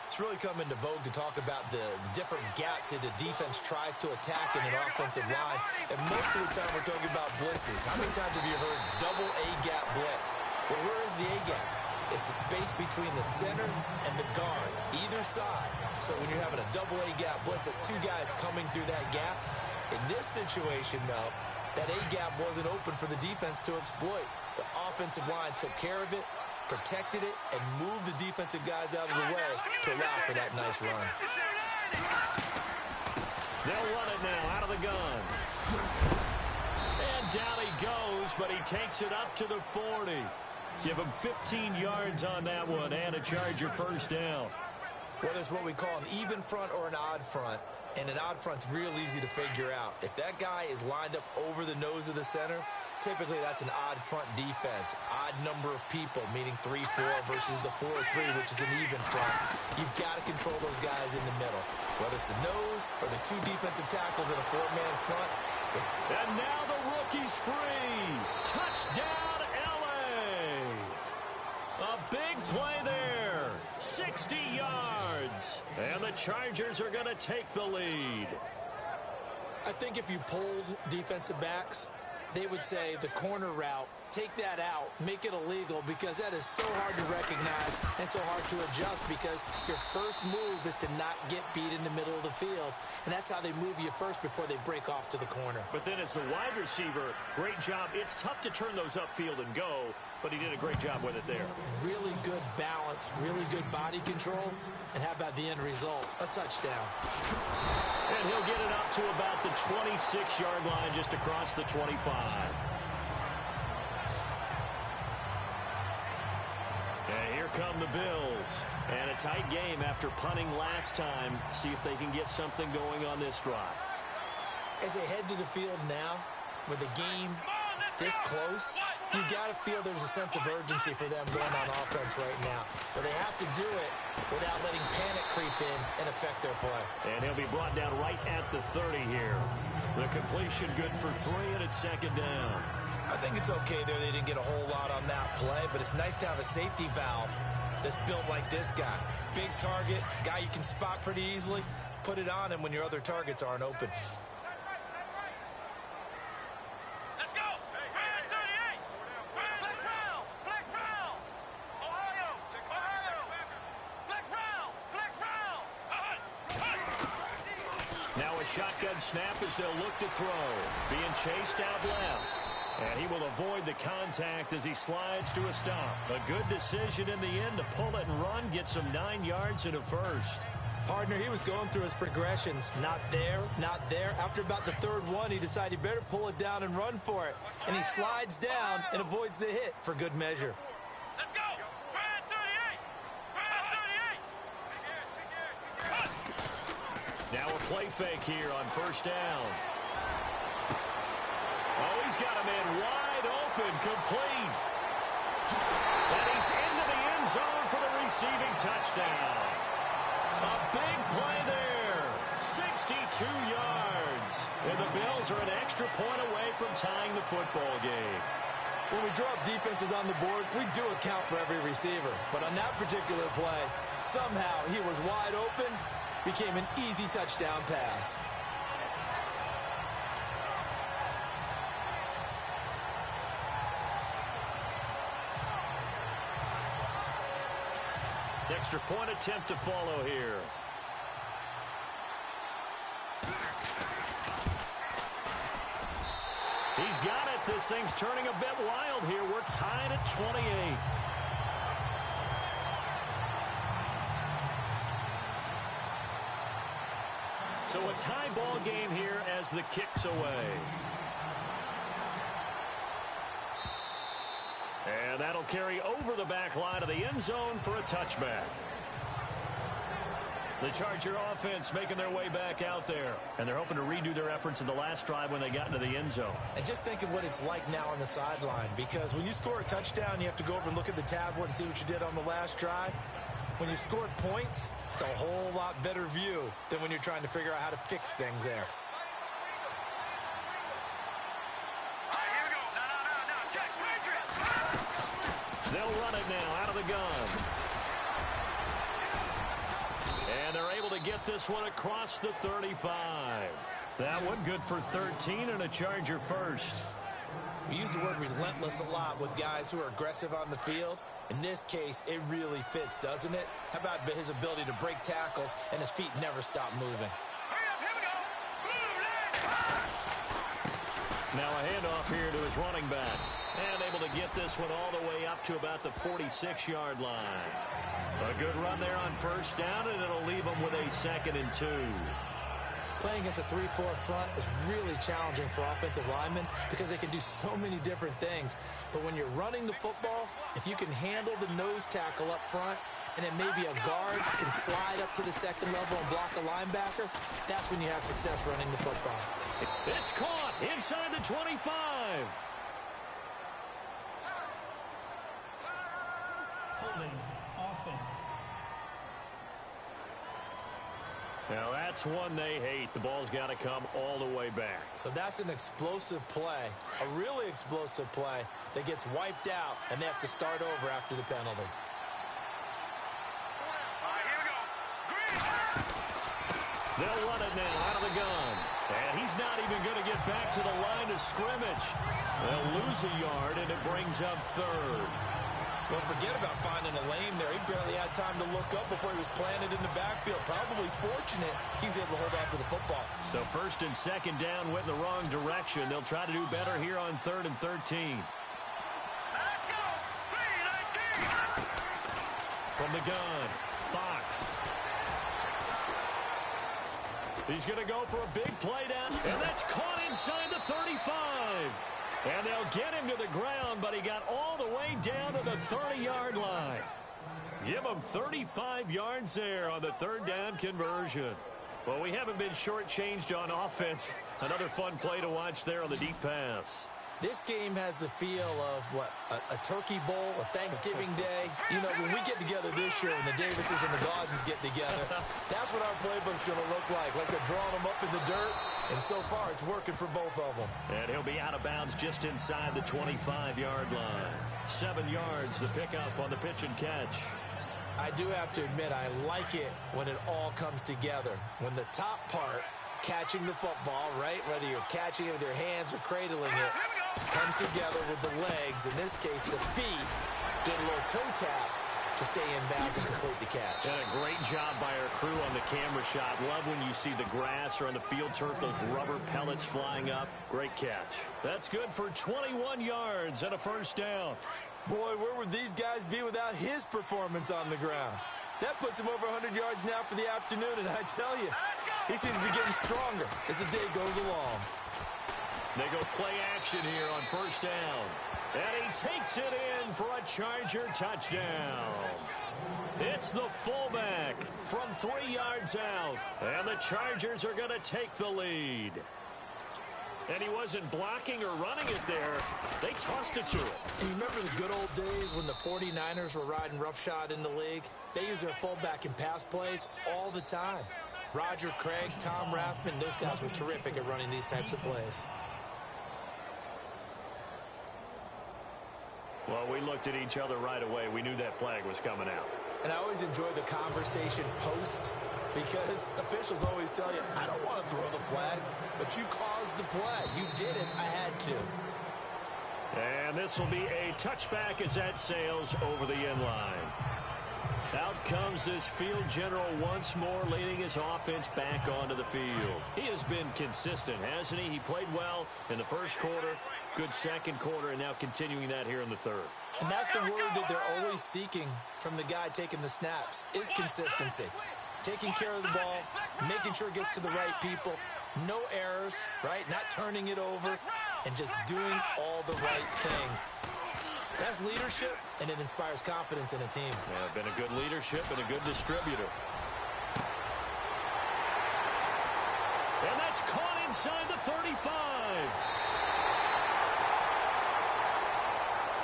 It's really come into vogue to talk about the different gaps that the defense tries to attack in an offensive line. And most of the time we're talking about blitzes. How many times have you heard double A-gap blitz? Well, where is the A-gap? It's the space between the center and the guards, either side. So when you're having a double A-gap blitz, that's two guys coming through that gap. In this situation, though, that A-gap wasn't open for the defense to exploit. The offensive line took care of it, protected it, and moved the defensive guys out of the way to allow for that nice run. They'll run it now out of the gun. And down he goes, but he takes it up to the 40. Give him 15 yards on that one and a Charger first down. Whether it's what we call an even front or an odd front, and an odd front's real easy to figure out. If that guy is lined up over the nose of the center, typically that's an odd front defense. Odd number of people, meaning 3-4 versus the 4-3, which is an even front. You've got to control those guys in the middle. Whether it's the nose or the two defensive tackles in a 4-man front. And now the rookie's free. Touchdown, L.A. A big play there. 60 yards. And the Chargers are going to take the lead. I think if you polled defensive backs, they would say the corner route, take that out, make it illegal, because that is so hard to recognize and so hard to adjust, because your first move is to not get beat in the middle of the field, and that's how they move you first before they break off to the corner. But then as the wide receiver, great job. It's tough to turn those upfield and go, but he did a great job with it there. Really good balance, really good body control, and how about the end result? A touchdown. And he'll get it up to about the 26-yard line, just across the 25. And here come the Bills. And a tight game after punting last time. See if they can get something going on this drive. As they head to the field now, with the game this close, you got to feel there's a sense of urgency for them going on offense right now. But they have to do it without letting panic creep in and affect their play. And he'll be brought down right at the 30 here. The completion good for 3, and it's second down. I think it's okay there. They didn't get a whole lot on that play, but it's nice to have a safety valve that's built like this guy. Big target, guy you can spot pretty easily. Put it on him when your other targets aren't open. Let's go! Brand 38! Flex round! Flex round! Ohio! Ohio! Flex round! Flex round! Now a shotgun snap as they'll look to throw. Being chased out left. And he will avoid the contact as he slides to a stop. A good decision in the end to pull it and run, get some 9 yards and a first. Partner, he was going through his progressions. Not there, not there. After about the third one, he decided he better pull it down and run for it. And he slides down and avoids the hit for good measure. Let's go! Brand 38! Brand 38! Now a play fake here on first down. Oh, he's got a man wide open, complete. And he's into the end zone for the receiving touchdown. A big play there. 62 yards. And the Bills are an extra point away from tying the football game. When we draw up defenses on the board, we do account for every receiver. But on that particular play, somehow he was wide open, became an easy touchdown pass. Extra point attempt to follow here. He's got it. This thing's turning a bit wild here. We're tied at 28. So a tie ball game here as the kick's away. And that'll carry over the back line of the end zone for a touchback. The Charger offense making their way back out there. And they're hoping to redo their efforts in the last drive when they got into the end zone. And just think of what it's like now on the sideline. Because when you score a touchdown, you have to go over and look at the tablet and see what you did on the last drive. When you scored points, it's a whole lot better view than when you're trying to figure out how to fix things there. They'll run it now out of the gun. And they're able to get this one across the 35. That one good for 13 and a Charger first. We use the word relentless a lot with guys who are aggressive on the field. In this case, it really fits, doesn't it? How about his ability to break tackles and his feet never stop moving? Now a handoff here to his running back. And able to get this one all the way up to about the 46-yard line. A good run there on first down, and it'll leave them with a 2nd and 2. Playing against a 3-4 front is really challenging for offensive linemen because they can do so many different things. But when you're running the football, if you can handle the nose tackle up front, and then maybe a guard can slide up to the second level and block a linebacker, that's when you have success running the football. It's caught inside the 25. Holding offense. Now that's one they hate. The ball's got to come all the way back. So that's an explosive play, a really explosive play that gets wiped out, and they have to start over after the penalty. They'll run it now out of the gun. And he's not even going to get back to the line of scrimmage. They'll lose a yard, and it brings up third. Well, forget about finding a lane there. He barely had time to look up before he was planted in the backfield. Probably fortunate he was able to hold on to the football. So first and second down went in the wrong direction. They'll try to do better here on 3rd and 13. Let's go! 3-19! From the gun, Fox. He's going to go for a big play down, and that's caught inside the 35. And they'll get him to the ground, but he got all the way down to the 30-yard line. Give him 35 yards there on the 3rd down conversion. Well, we haven't been shortchanged on offense. Another fun play to watch there on the deep pass. This game has the feel of, what, a turkey bowl, a Thanksgiving day. You know, when we get together this year, when the Davises and the Gaudens get together, that's what our playbook's going to look like they're drawing them up in the dirt, and so far it's working for both of them. And he'll be out of bounds just inside the 25-yard line. 7 yards, the pickup on the pitch and catch. I do have to admit, I like it when it all comes together. When the top part, catching the football, right, whether you're catching it with your hands or cradling it, comes together with the legs. In this case, the feet did a little toe tap to stay in bounds and complete the catch. And a great job by our crew on the camera shot. Love when you see the grass or on the field turf, those rubber pellets flying up. Great catch. That's good for 21 yards and a first down. Boy, where would these guys be without his performance on the ground? That puts him over 100 yards now for the afternoon, and I tell you, he seems to be getting stronger as the day goes along. They go play action here on first down. And he takes it in for a Charger touchdown. It's the fullback from 3 yards out. And the Chargers are going to take the lead. And he wasn't blocking or running it there. They tossed it to him. And you remember the good old days when the 49ers were riding roughshod in the league? They used their fullback in pass plays all the time. Roger Craig, Tom Rathman, those guys were terrific at running these types of plays. Well, we looked at each other right away. We knew that flag was coming out. And I always enjoy the conversation post, because officials always tell you, I don't want to throw the flag, but you caused the play. You did it. I had to. And this will be a touchback as that sails over the end line. Out comes this field general once more, leading his offense back onto the field. He has been consistent, hasn't he? He played well in the first quarter, good second quarter, and now continuing that here in the third. And that's the word that they're always seeking from the guy taking the snaps, is consistency. Taking care of the ball, making sure it gets to the right people, no errors, right? Not turning it over, and just doing all the right things. That's leadership, and it inspires confidence in a team. Yeah, been a good leadership and a good distributor. And that's caught inside the 35.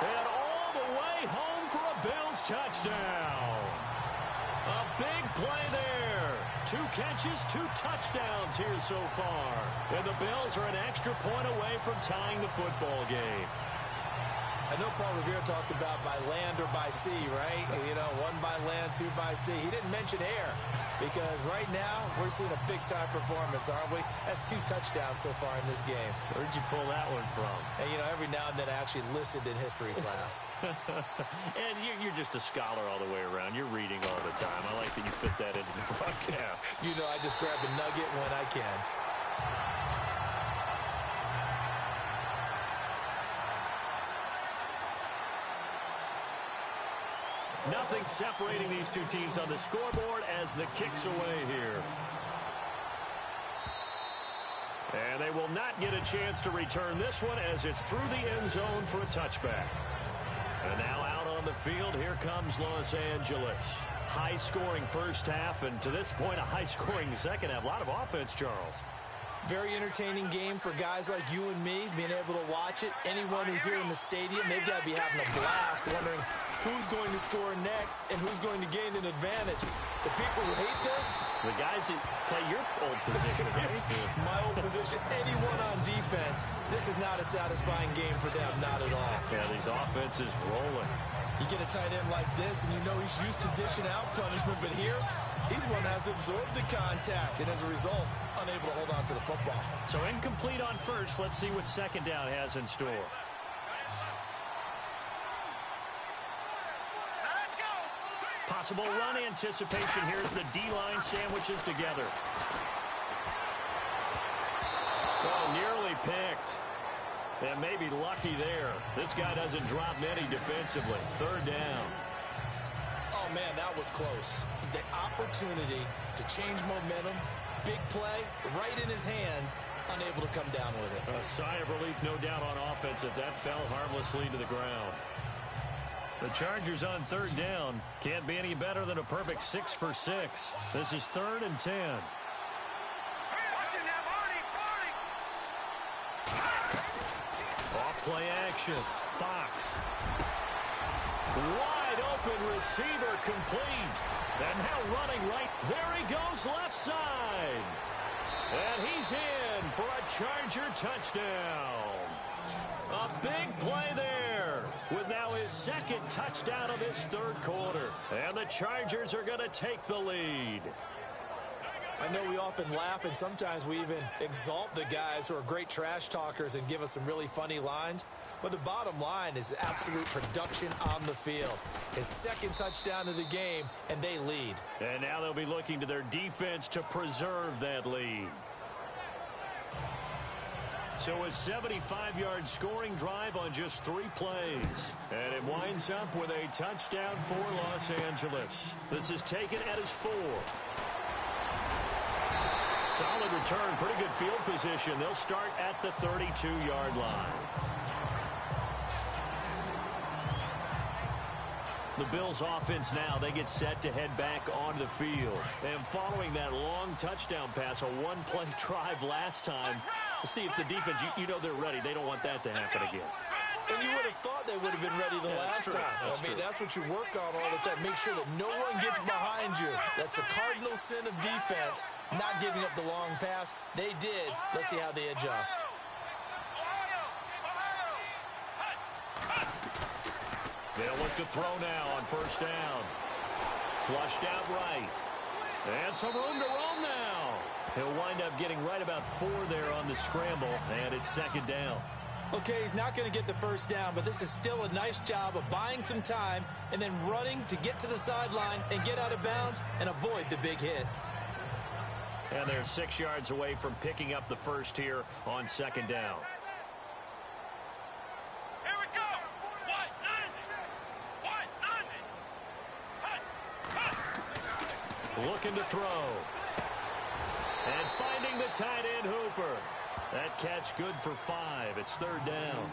And all the way home for a Bills touchdown. A big play there. 2 catches, 2 touchdowns here so far. And the Bills are an extra point away from tying the football game. I know Paul Revere talked about by land or by sea, right? You know, 1 by land, 2 by sea. He didn't mention air, because right now we're seeing a big-time performance, aren't we? That's 2 touchdowns so far in this game. Where'd you pull that one from? And, you know, every now and then I actually listened in history class. And you're just a scholar all the way around. You're reading all the time. I like that you fit that into the broadcast. You know, I just grab a nugget when I can. Nothing separating these 2 teams on the scoreboard as the kick's away here. And they will not get a chance to return this one as it's through the end zone for a touchback. And now out on the field, here comes Los Angeles. High-scoring first half, and to this point, a high-scoring second half. A lot of offense, Charles. Very entertaining game for guys like you and me, being able to watch it. Anyone who's here in the stadium, they've got to be having a blast, wondering who's going to score next and who's going to gain an advantage. The people who hate this, the guys that play your old position, right? My old position, anyone on defense, this is not a satisfying game for them, not at all. Yeah, these offenses rolling. You get a tight end like this, and you know he's used to dishing out punishment, but here, He's the one that has to absorb the contact, and as a result, unable to hold on to the football. So incomplete on first. Let's see what second down has in store. Possible run anticipation. Here's the D-line sandwiches together. Oh, nearly picked. And maybe lucky there. This guy doesn't drop many defensively. Third down. Oh, man, that was close. The opportunity to change momentum, big play, right in his hands, unable to come down with it. A sigh of relief, no doubt, on offense if that fell harmlessly to the ground. The Chargers on third down. Can't be any better than a perfect 6 for 6. This is 3rd and 10. Off-play action. Fox. Wide open receiver complete. And now running right. There he goes left side. And he's in for a Charger touchdown. A big play there with now his second touchdown of this third quarter. And the Chargers are going to take the lead. I know we often laugh and sometimes we even exalt the guys who are great trash talkers and give us some really funny lines. But the bottom line is absolute production on the field. His second touchdown of the game, and they lead. And now they'll be looking to their defense to preserve that lead. So a 75-yard scoring drive on just 3 plays. And it winds up with a touchdown for Los Angeles. This is taken at his 4. Solid return, pretty good field position. They'll start at the 32-yard line. The Bills offense now, they get set to head back onto the field. And following that long touchdown pass, a one-play drive last time, we'll see if the defense, you know they're ready. They don't want that to happen again. And you would have thought they would have been ready the last time. That's what you work on all the time. Make sure that no one gets behind you. That's the cardinal sin of defense, not giving up the long pass. They did. Let's see how they adjust. They'll look to throw now on first down. Flushed out right. And some room to roam now. He'll wind up getting right about 4 there on the scramble, and it's second down. Okay, he's not going to get the first down, but this is still a nice job of buying some time and then running to get to the sideline and get out of bounds and avoid the big hit. And they're 6 yards away from picking up the first here on second down. Here we go. Looking to throw. And finding the tight end Hooper. That catch good for 5. It's third down.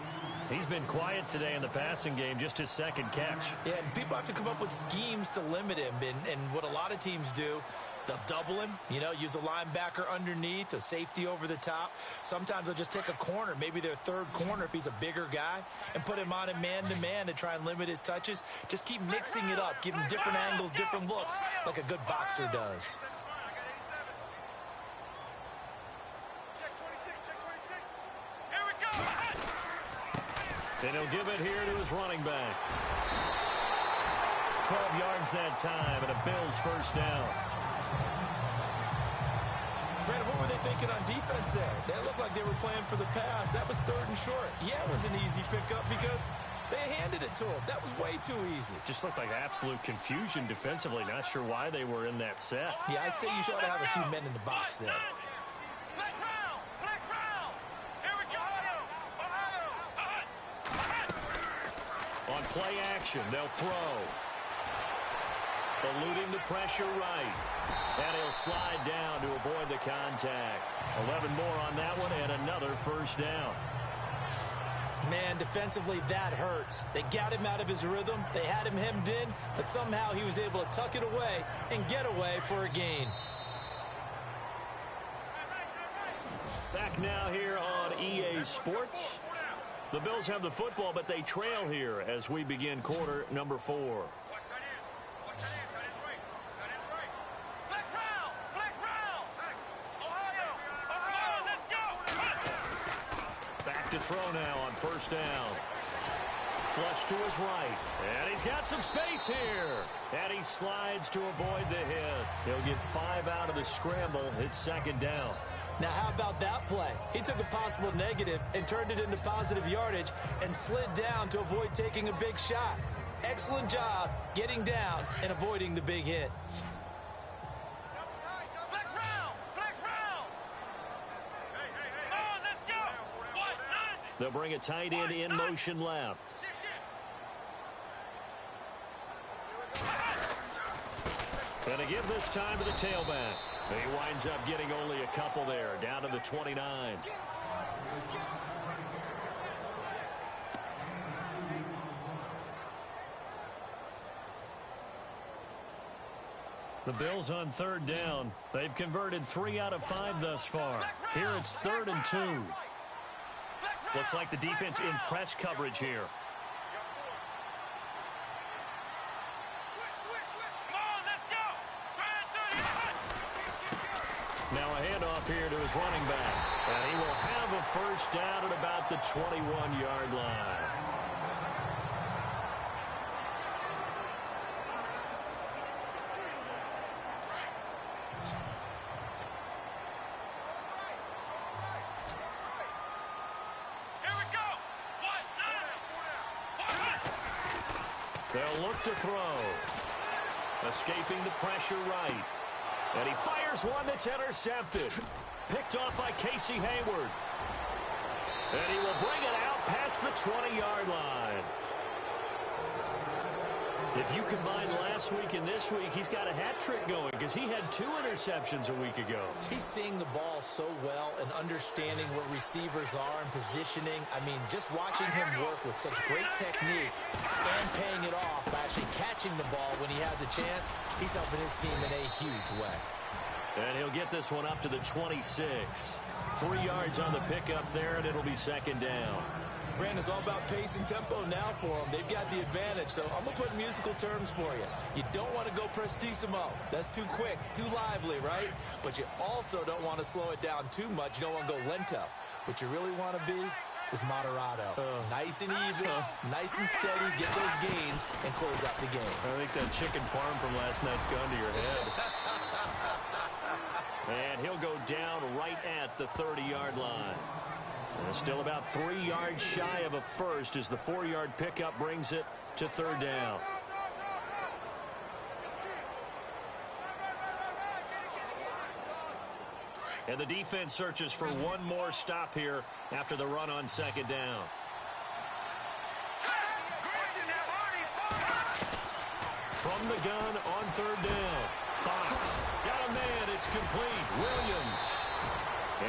He's been quiet today in the passing game, just his second catch. Yeah, and people have to come up with schemes to limit him. And what a lot of teams do, they'll double him, use a linebacker underneath, a safety over the top. Sometimes they'll just take a corner, maybe their third corner if he's a bigger guy, and put him on a man-to-man to try and limit his touches. Just keep mixing it up, give him different angles, different looks, like a good boxer does. And he'll give it here to his running back. 12 yards that time, and a Bills first down. Brandon, what were they thinking on defense there? They looked like they were playing for the pass. That was 3rd and short. Yeah, it was an easy pickup because they handed it to him. That was way too easy. Just looked like absolute confusion defensively. Not sure why they were in that set. Yeah, I'd say you should have a few men in the box there. On play action, they'll throw. Eluding the pressure right. And he'll slide down to avoid the contact. 11 more on that one and another first down. Man, defensively, that hurts. They got him out of his rhythm. They had him hemmed in, but somehow he was able to tuck it away and get away for a gain. Back now here on EA Sports. The Bills have the football, but they trail here as we begin quarter number 4. Back to throw now on first down. Flush to his right. And he's got some space here. And he slides to avoid the hit. He'll 5 out of the scramble. It's second down. Now, how about that play? He took a possible negative and turned it into positive yardage and slid down to avoid taking a big shot. Excellent job getting down and avoiding the big hit. Flex round! Flex round! Come on, let's go! What? 90! They'll bring a tight end in motion left. Shit. And they give this time to the tailback. He winds up getting only a couple there, down to the 29. The Bills on third down. They've converted 3 out of 5 thus far. Here it's 3rd and 2. Looks like the defense in press coverage here. Now a handoff here to his running back. And he will have a first down at about the 21-yard line. Here we go! What? They'll look to throw. Escaping the pressure right. And he fires one that's intercepted. Picked off by Casey Hayward. And he will bring it out past the 20-yard line. If you combine last week and this week, he's got a hat trick going because he had 2 interceptions a week ago. He's seeing the ball so well and understanding where receivers are and positioning. I mean, just watching him work with such great technique and paying it off by actually catching the ball when he has a chance, he's helping his team in a huge way. And he'll get this one up to the 26. 3 yards on the pickup there, and it'll be second down. Brandon, it's all about pace and tempo now for them. They've got the advantage, so I'm going to put musical terms for you. You don't want to go prestissimo. That's too quick, too lively, right? But you also don't want to slow it down too much. You don't want to go lento. What you really want to be is moderato. Nice and even, nice and steady, get those gains, and close out the game. I think that chicken parm from last night's gone to your head. And he'll go down right at the 30-yard line. And still about 3 yards shy of a first as the 4-yard pickup brings it to third down. And the defense searches for one more stop here after the run on second down. From the gun on third down. Fox got a man. It's complete. Williams.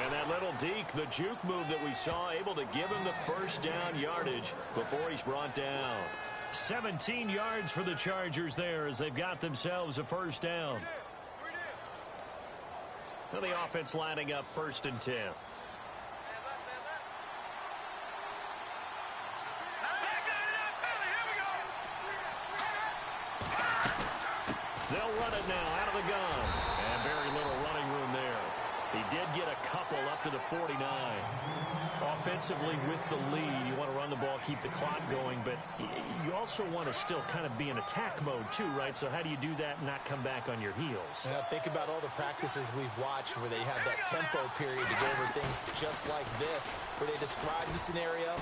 And that little deke, the juke move that we saw, able to give him the first down yardage before he's brought down. 17 yards for the Chargers there as they've got themselves a first down. So the offense lining up 1st and 10. They'll run it now out of the gun. And very little running room there. He did get a couple up to the 49. Offensively with the lead, you want to run the ball, keep the clock going, but you also want to still kind of be in attack mode too, right? So how do you do that and not come back on your heels? Think about all the practices we've watched where they have that tempo period to go over things just like this, where they describe the scenario,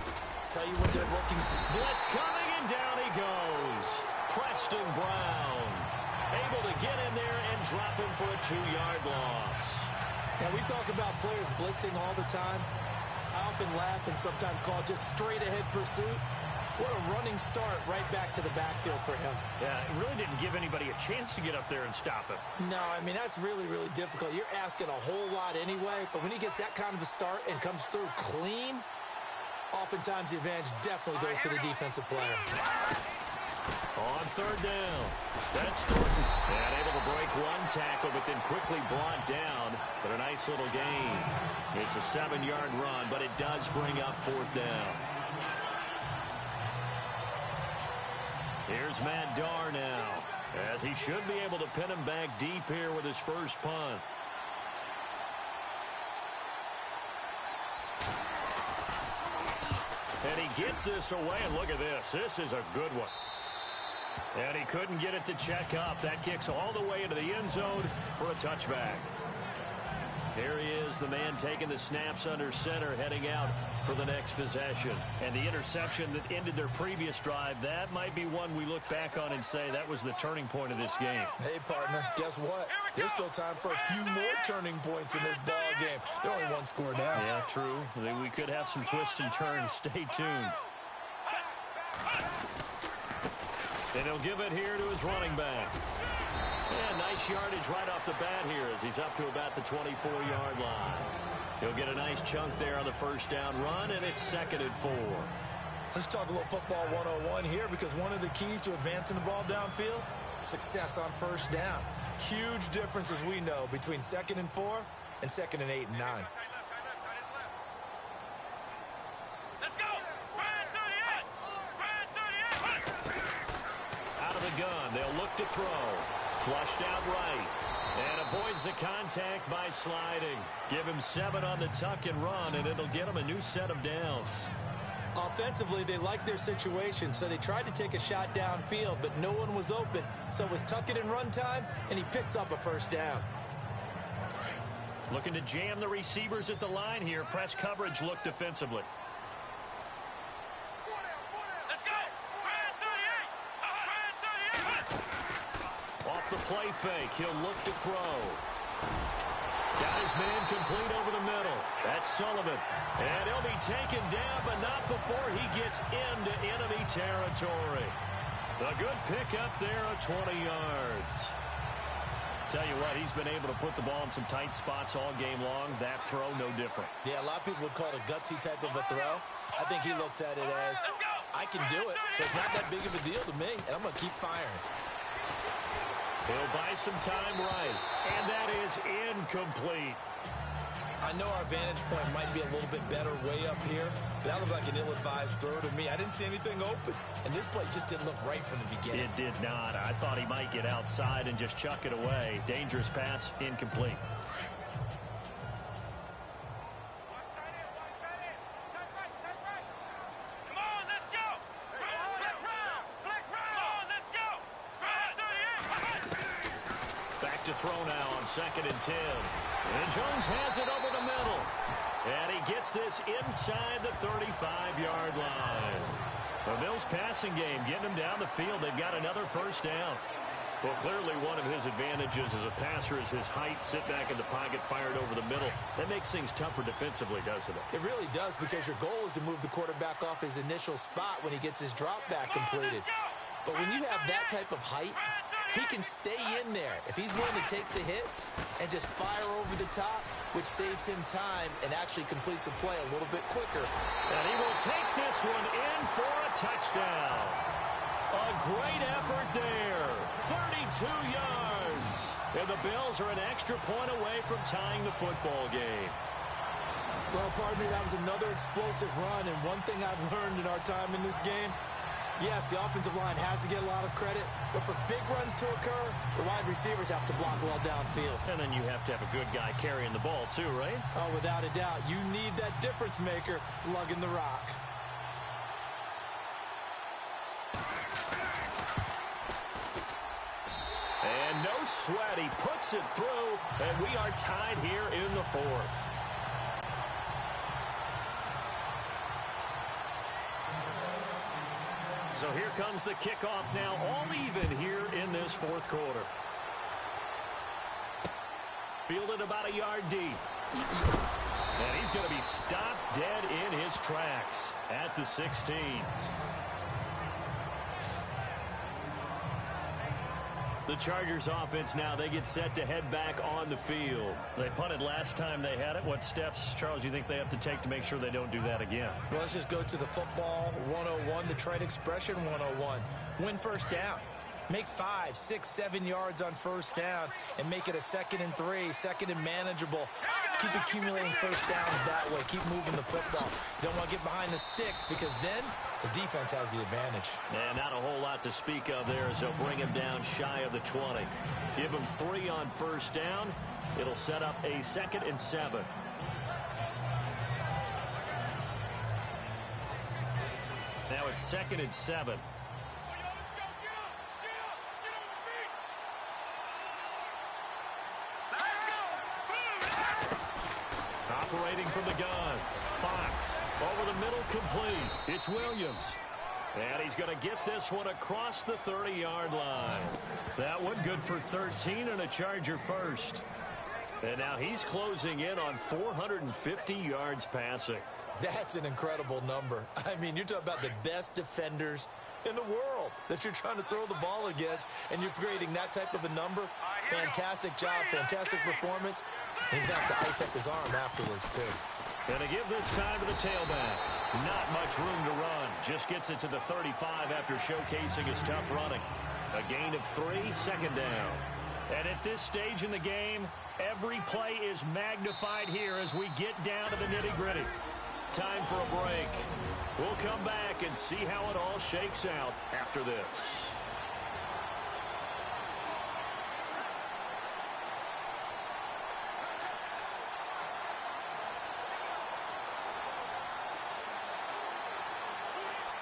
tell you what they're looking for. Blitz coming, and down he goes. Preston Brown able to get in there and drop him for a 2-yard loss. Now, we talk about players blitzing all the time. I often laugh and sometimes call it just straight-ahead pursuit. What a running start right back to the backfield for him. Yeah, it really didn't give anybody a chance to get up there and stop him. No, I mean, that's really, really difficult. You're asking a whole lot anyway, but when he gets that kind of a start and comes through clean, oftentimes the advantage definitely goes to the defensive player. On third down, that's Thornton. And able to break one tackle, but then quickly brought down. But a nice little gain. It's a 7-yard run, but it does bring up 4th down. Here's Matt Darr now, as he should be able to pin him back deep here with his first punt. And he gets this away, and look at this. This is a good one. And he couldn't get it to check up. That kicks all the way into the end zone for a touchback. Here he is, the man taking the snaps under center, heading out for the next possession. And the interception that ended their previous drive, that might be one we look back on and say that was the turning point of this game. Hey, partner, guess what? There's still time for a few more turning points in this ball game. They're only one score down. Yeah, true. We could have some twists and turns. Stay tuned. And he'll give it here to his running back. Yeah, nice yardage right off the bat here as he's up to about the 24-yard line. He'll get a nice chunk there on the first down run, and it's 2nd and 4. Let's talk a little football 101 here, because one of the keys to advancing the ball downfield, success on first down. Huge difference, as we know, between 2nd and 4 and 2nd and 8 and 9. Let's go! Out of the gun, they'll look to throw. Flushed out right. And avoids the contact by sliding. Give him 7 on the tuck and run, and it'll get him a new set of downs. Offensively, they liked their situation, so they tried to take a shot downfield, but no one was open. So it was tuck it and run time, and he picks up a first down. Looking to jam the receivers at the line here. Press coverage look defensively. Let's go! Off the play fake, he'll look to throw. Got his man complete over the middle. That's Sullivan. And he'll be taken down, but not before he gets into enemy territory. A good pickup there at 20 yards. Tell you what, he's been able to put the ball in some tight spots all game long. That throw, no different. Yeah, a lot of people would call it a gutsy type of a throw. I think he looks at it as, I can do it, so it's not that big of a deal to me, and I'm going to keep firing. He'll buy some time right, and that is incomplete. I know our vantage point might be a little bit better way up here, but that looked like an ill-advised throw to me. I didn't see anything open, and this play just didn't look right from the beginning. It did not. I thought he might get outside and just chuck it away. Dangerous pass, incomplete. To throw now on 2nd and 10. And Jones has it over the middle. And he gets this inside the 35-yard line. The Bills passing game getting him down the field. They've got another first down. Well, clearly one of his advantages as a passer is his height. Sit back in the pocket, fired over the middle. That makes things tougher defensively, doesn't it? It really does, because your goal is to move the quarterback off his initial spot when he gets his drop back completed. But when you have that type of height, he can stay in there if he's willing to take the hits and just fire over the top, which saves him time and actually completes a play a little bit quicker. And he will take this one in for a touchdown. A great effort there. 32 yards. And the Bills are an extra point away from tying the football game. Well, pardon me, that was another explosive run, and one thing I've learned in our time in this game, yes, the offensive line has to get a lot of credit, but for big runs to occur, the wide receivers have to block well downfield. And then you have to have a good guy carrying the ball too, right? Oh, without a doubt. You need that difference maker lugging the rock. And no sweat. He puts it through, and we are tied here in the 4th. So here comes the kickoff now, all even here in this 4th quarter. Fielded about a yard deep. And he's going to be stopped dead in his tracks at the 16. The Chargers offense now, they get set to head back on the field. They punted last time they had it. What steps, Charles, you think they have to take to make sure they don't do that again? Well, let's just go to the football 101, the trade expression 101. Win first down. Make 5, 6, 7 yards on first down and make it a 2nd and 3, 2nd and manageable. Keep accumulating first downs that way. Keep moving the football. You don't want to get behind the sticks, because then the defense has the advantage. And not a whole lot to speak of there as they'll bring him down shy of the 20. Give him 3 on first down. It'll set up a 2nd and 7. Now it's 2nd and 7. operating from the gun. Fox over the middle, complete. It's Williams. And he's going to get this one across the 30-yard line. That one good for 13 and a Charger first. And now he's closing in on 450 yards passing. That's an incredible number. I mean, you're talking about the best defenders in the world that you're trying to throw the ball against, and you're creating that type of a number. Fantastic job, fantastic performance. And he's going to have to ice up his arm afterwards, too. Going to give this time to the tailback. Not much room to run. Just gets it to the 35 after showcasing his tough running. A gain of 3, second down. And at this stage in the game, every play is magnified here as we get down to the nitty-gritty. Time for a break. We'll come back and see how it all shakes out after this.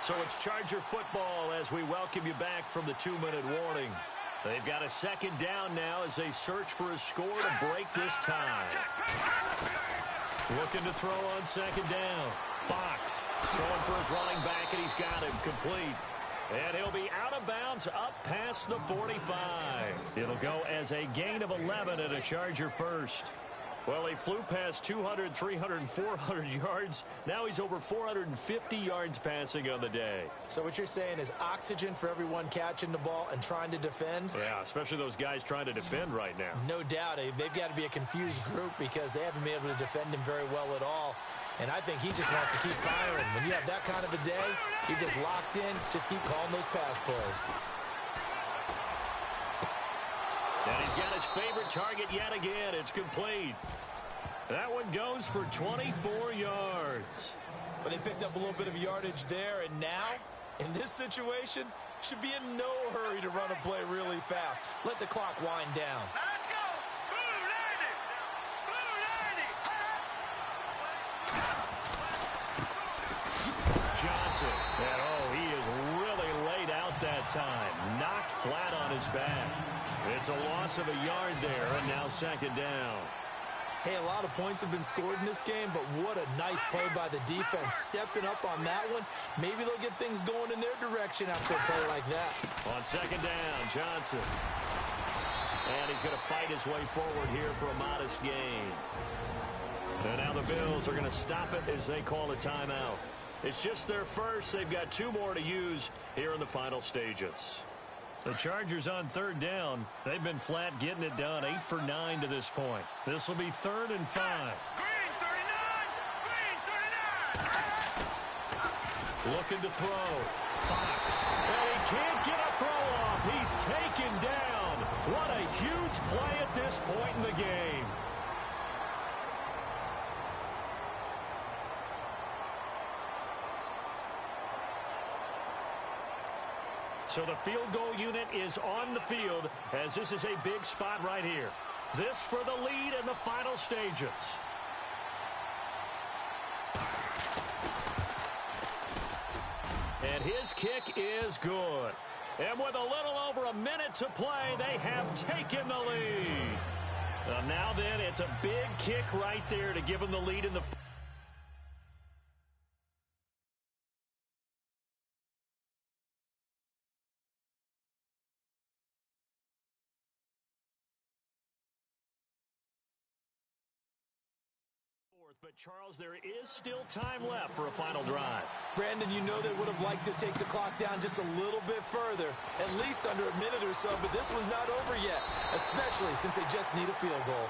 So it's Charger football as we welcome you back from the 2-minute warning. They've got a second down now as they search for a score to break this tie. Looking to throw on second down. Fox throwing for his running back, and he's got him complete. And he'll be out of bounds up past the 45. It'll go as a gain of 11 and a Charger first. Well, he flew past 200, 300, and 400 yards. Now he's over 450 yards passing on the day. So what you're saying is oxygen for everyone catching the ball and trying to defend? Yeah, especially those guys trying to defend right now. No doubt. They've got to be a confused group because they haven't been able to defend him very well at all. And I think he just wants to keep firing. When you have that kind of a day, you're just locked in. Just keep calling those pass plays. And he's got his favorite target yet again. It's complete. That one goes for 24 yards. But they picked up a little bit of yardage there, and now, in this situation, should be in no hurry to run a play really fast. Let the clock wind down. Let's go! Blue 90! Blue 90! Johnson. And he is really laid out that time. Knocked flat on his back. It's a loss of a yard there, and now second down. Hey, a lot of points have been scored in this game, but what a nice play by the defense. Stepping up on that one. Maybe they'll get things going in their direction after a play like that. On second down, Johnson. And he's going to fight his way forward here for a modest gain. And now the Bills are going to stop it as they call a timeout. It's just their first. They've got 2 more to use here in the final stages. The Chargers on third down. They've been flat getting it done. 8 for 9 to this point. This will be 3rd and 5. Green 39! Green 39! Looking to throw. Fox. And he can't get a throw off. He's taken down. What a huge play at this point in the game. So the field goal unit is on the field as this is a big spot right here. This for the lead in the final stages. And his kick is good. And with a little over a minute to play, they have taken the lead. Now then, it's a big kick right there to give them the lead in the But, Charles, there is still time left for a final drive. Brandon, you know they would have liked to take the clock down just a little bit further, at least under a minute or so, but this was not over yet, especially since they just need a field goal.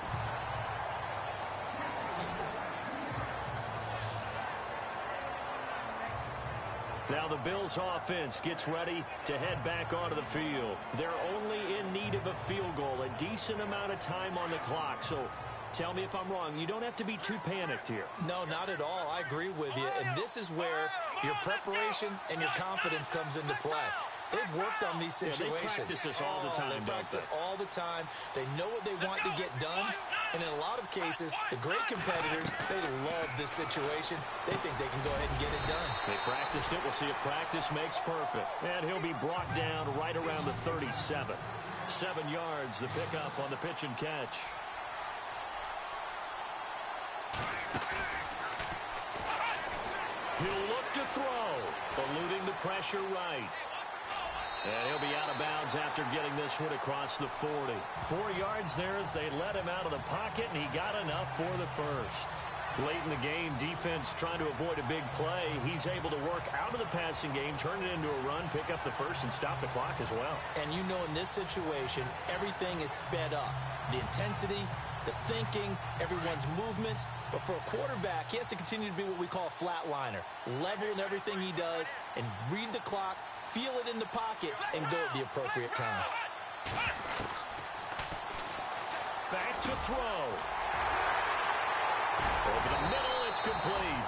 Now the Bills offense gets ready to head back onto the field. They're only in need of a field goal, a decent amount of time on the clock, so tell me if I'm wrong. You don't have to be too panicked here. No, not at all. I agree with you. And this is where your preparation and your confidence comes into play. They've worked on these situations. Yeah, they practice this all the time, They practice it all the time. They know what they want to get done. And in a lot of cases, the great competitors, they love this situation. They think they can go ahead and get it done. They practiced it. We'll see if practice makes perfect. And he'll be brought down right around the 37. 7 yards, the pickup on the pitch and catch. pressure right. And he'll be out of bounds after getting this one across the 40. 4 yards there as they let him out of the pocket, and he got enough for the first. Late in the game, defense trying to avoid a big play. He's able to work out of the passing game, turn it into a run, pick up the first, and stop the clock as well. And you know in this situation, everything is sped up. The intensity, the thinking, everyone's movement. But for a quarterback, he has to continue to be what we call a flatliner. Level in everything he does and read the clock, feel it in the pocket, and go at the appropriate time. Back to throw. Over the middle, it's complete.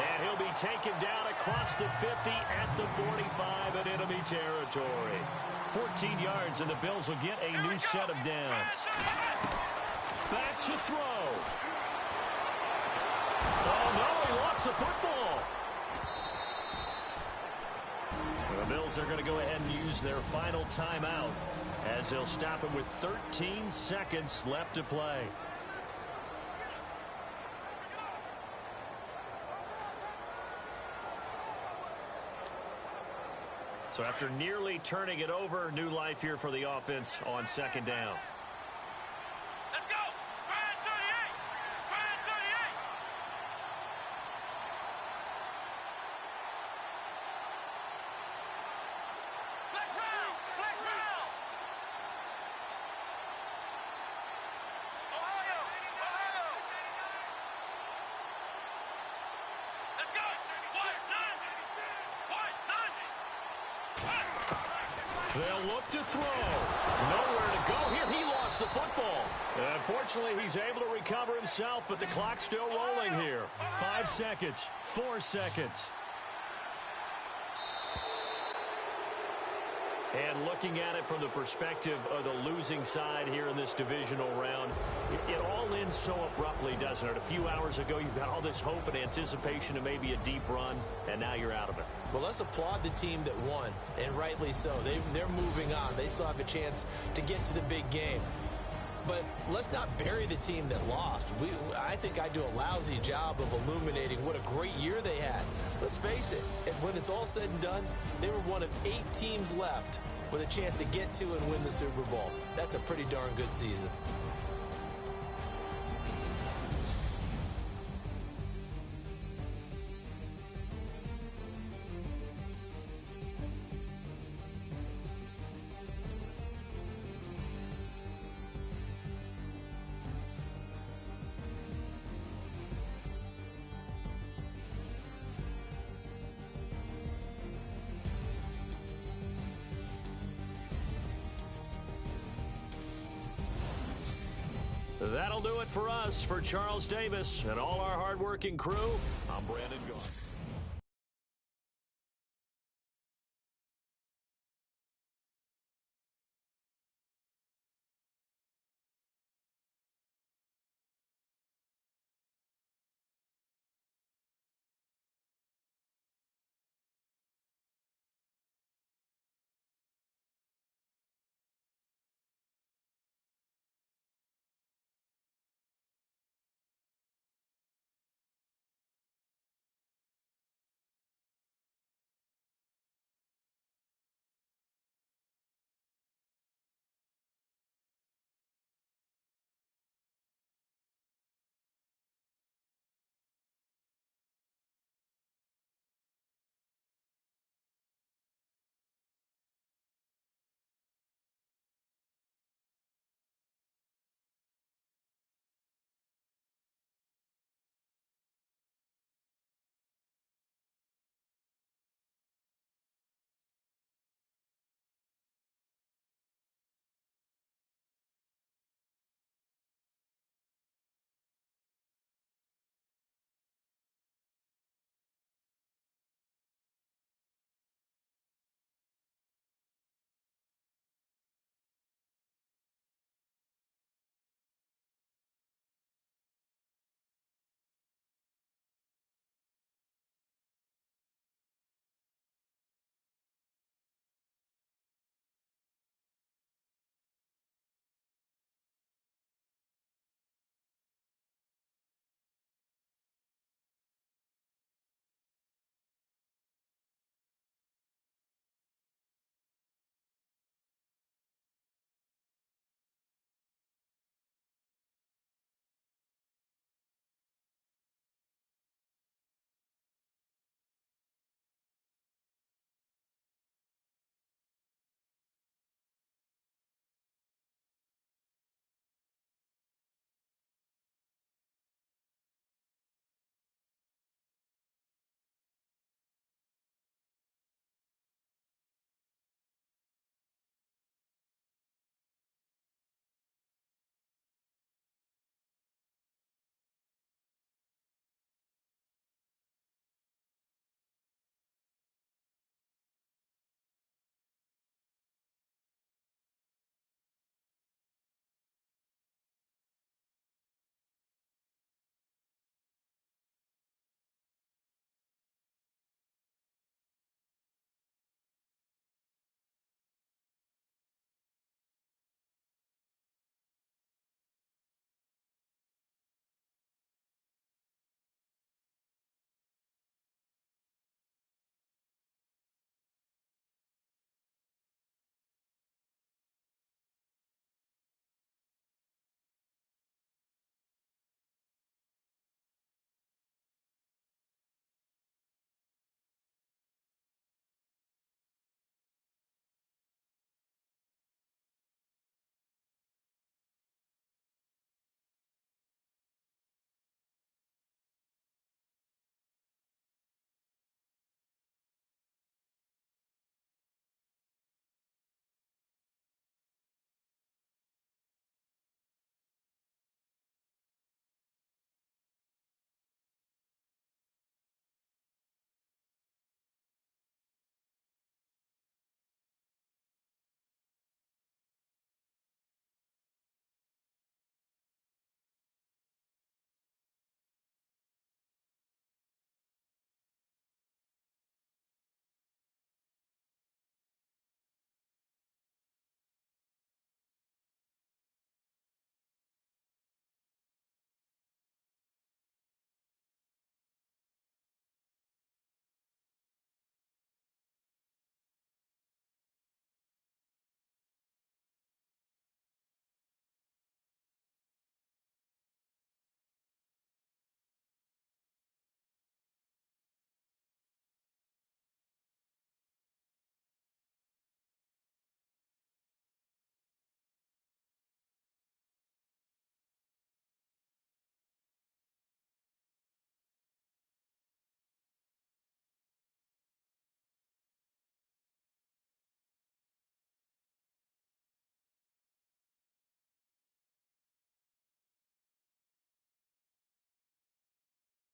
And he'll be taken down across the 50 at the 45 in enemy territory. 14 yards, and the Bills will get a new set of downs. Back to throw. Oh, no, he lost the football. The Bills are going to go ahead and use their final timeout as they'll stop it with 13 seconds left to play. So after nearly turning it over, new life here for the offense on second down. Let's go! Grand 38! Grand 38! Flex round! Flex round! Ohio! Ohio! Let's go! White 90! White 90! They'll look to throw. Nowhere to go here. He lost the football. Unfortunately, he's able to recover himself, but the clock's still rolling here. 5 seconds. 4 seconds. And looking at it from the perspective of the losing side here in this divisional round, it all ends so abruptly, doesn't it? A few hours ago, you've got all this hope and anticipation of maybe a deep run, and now you're out of it. Well, let's applaud the team that won, and rightly so. They're moving on. They still have a chance to get to the big game. But let's not bury the team that lost. I think I do a lousy job of illuminating what a great year they had. Let's face it, when it's all said and done, they were one of 8 teams left with a chance to get to and win the Super Bowl. That's a pretty darn good season. That'll do it for us. For Charles Davis and all our hardworking crew, I'm Brandon Gaudin.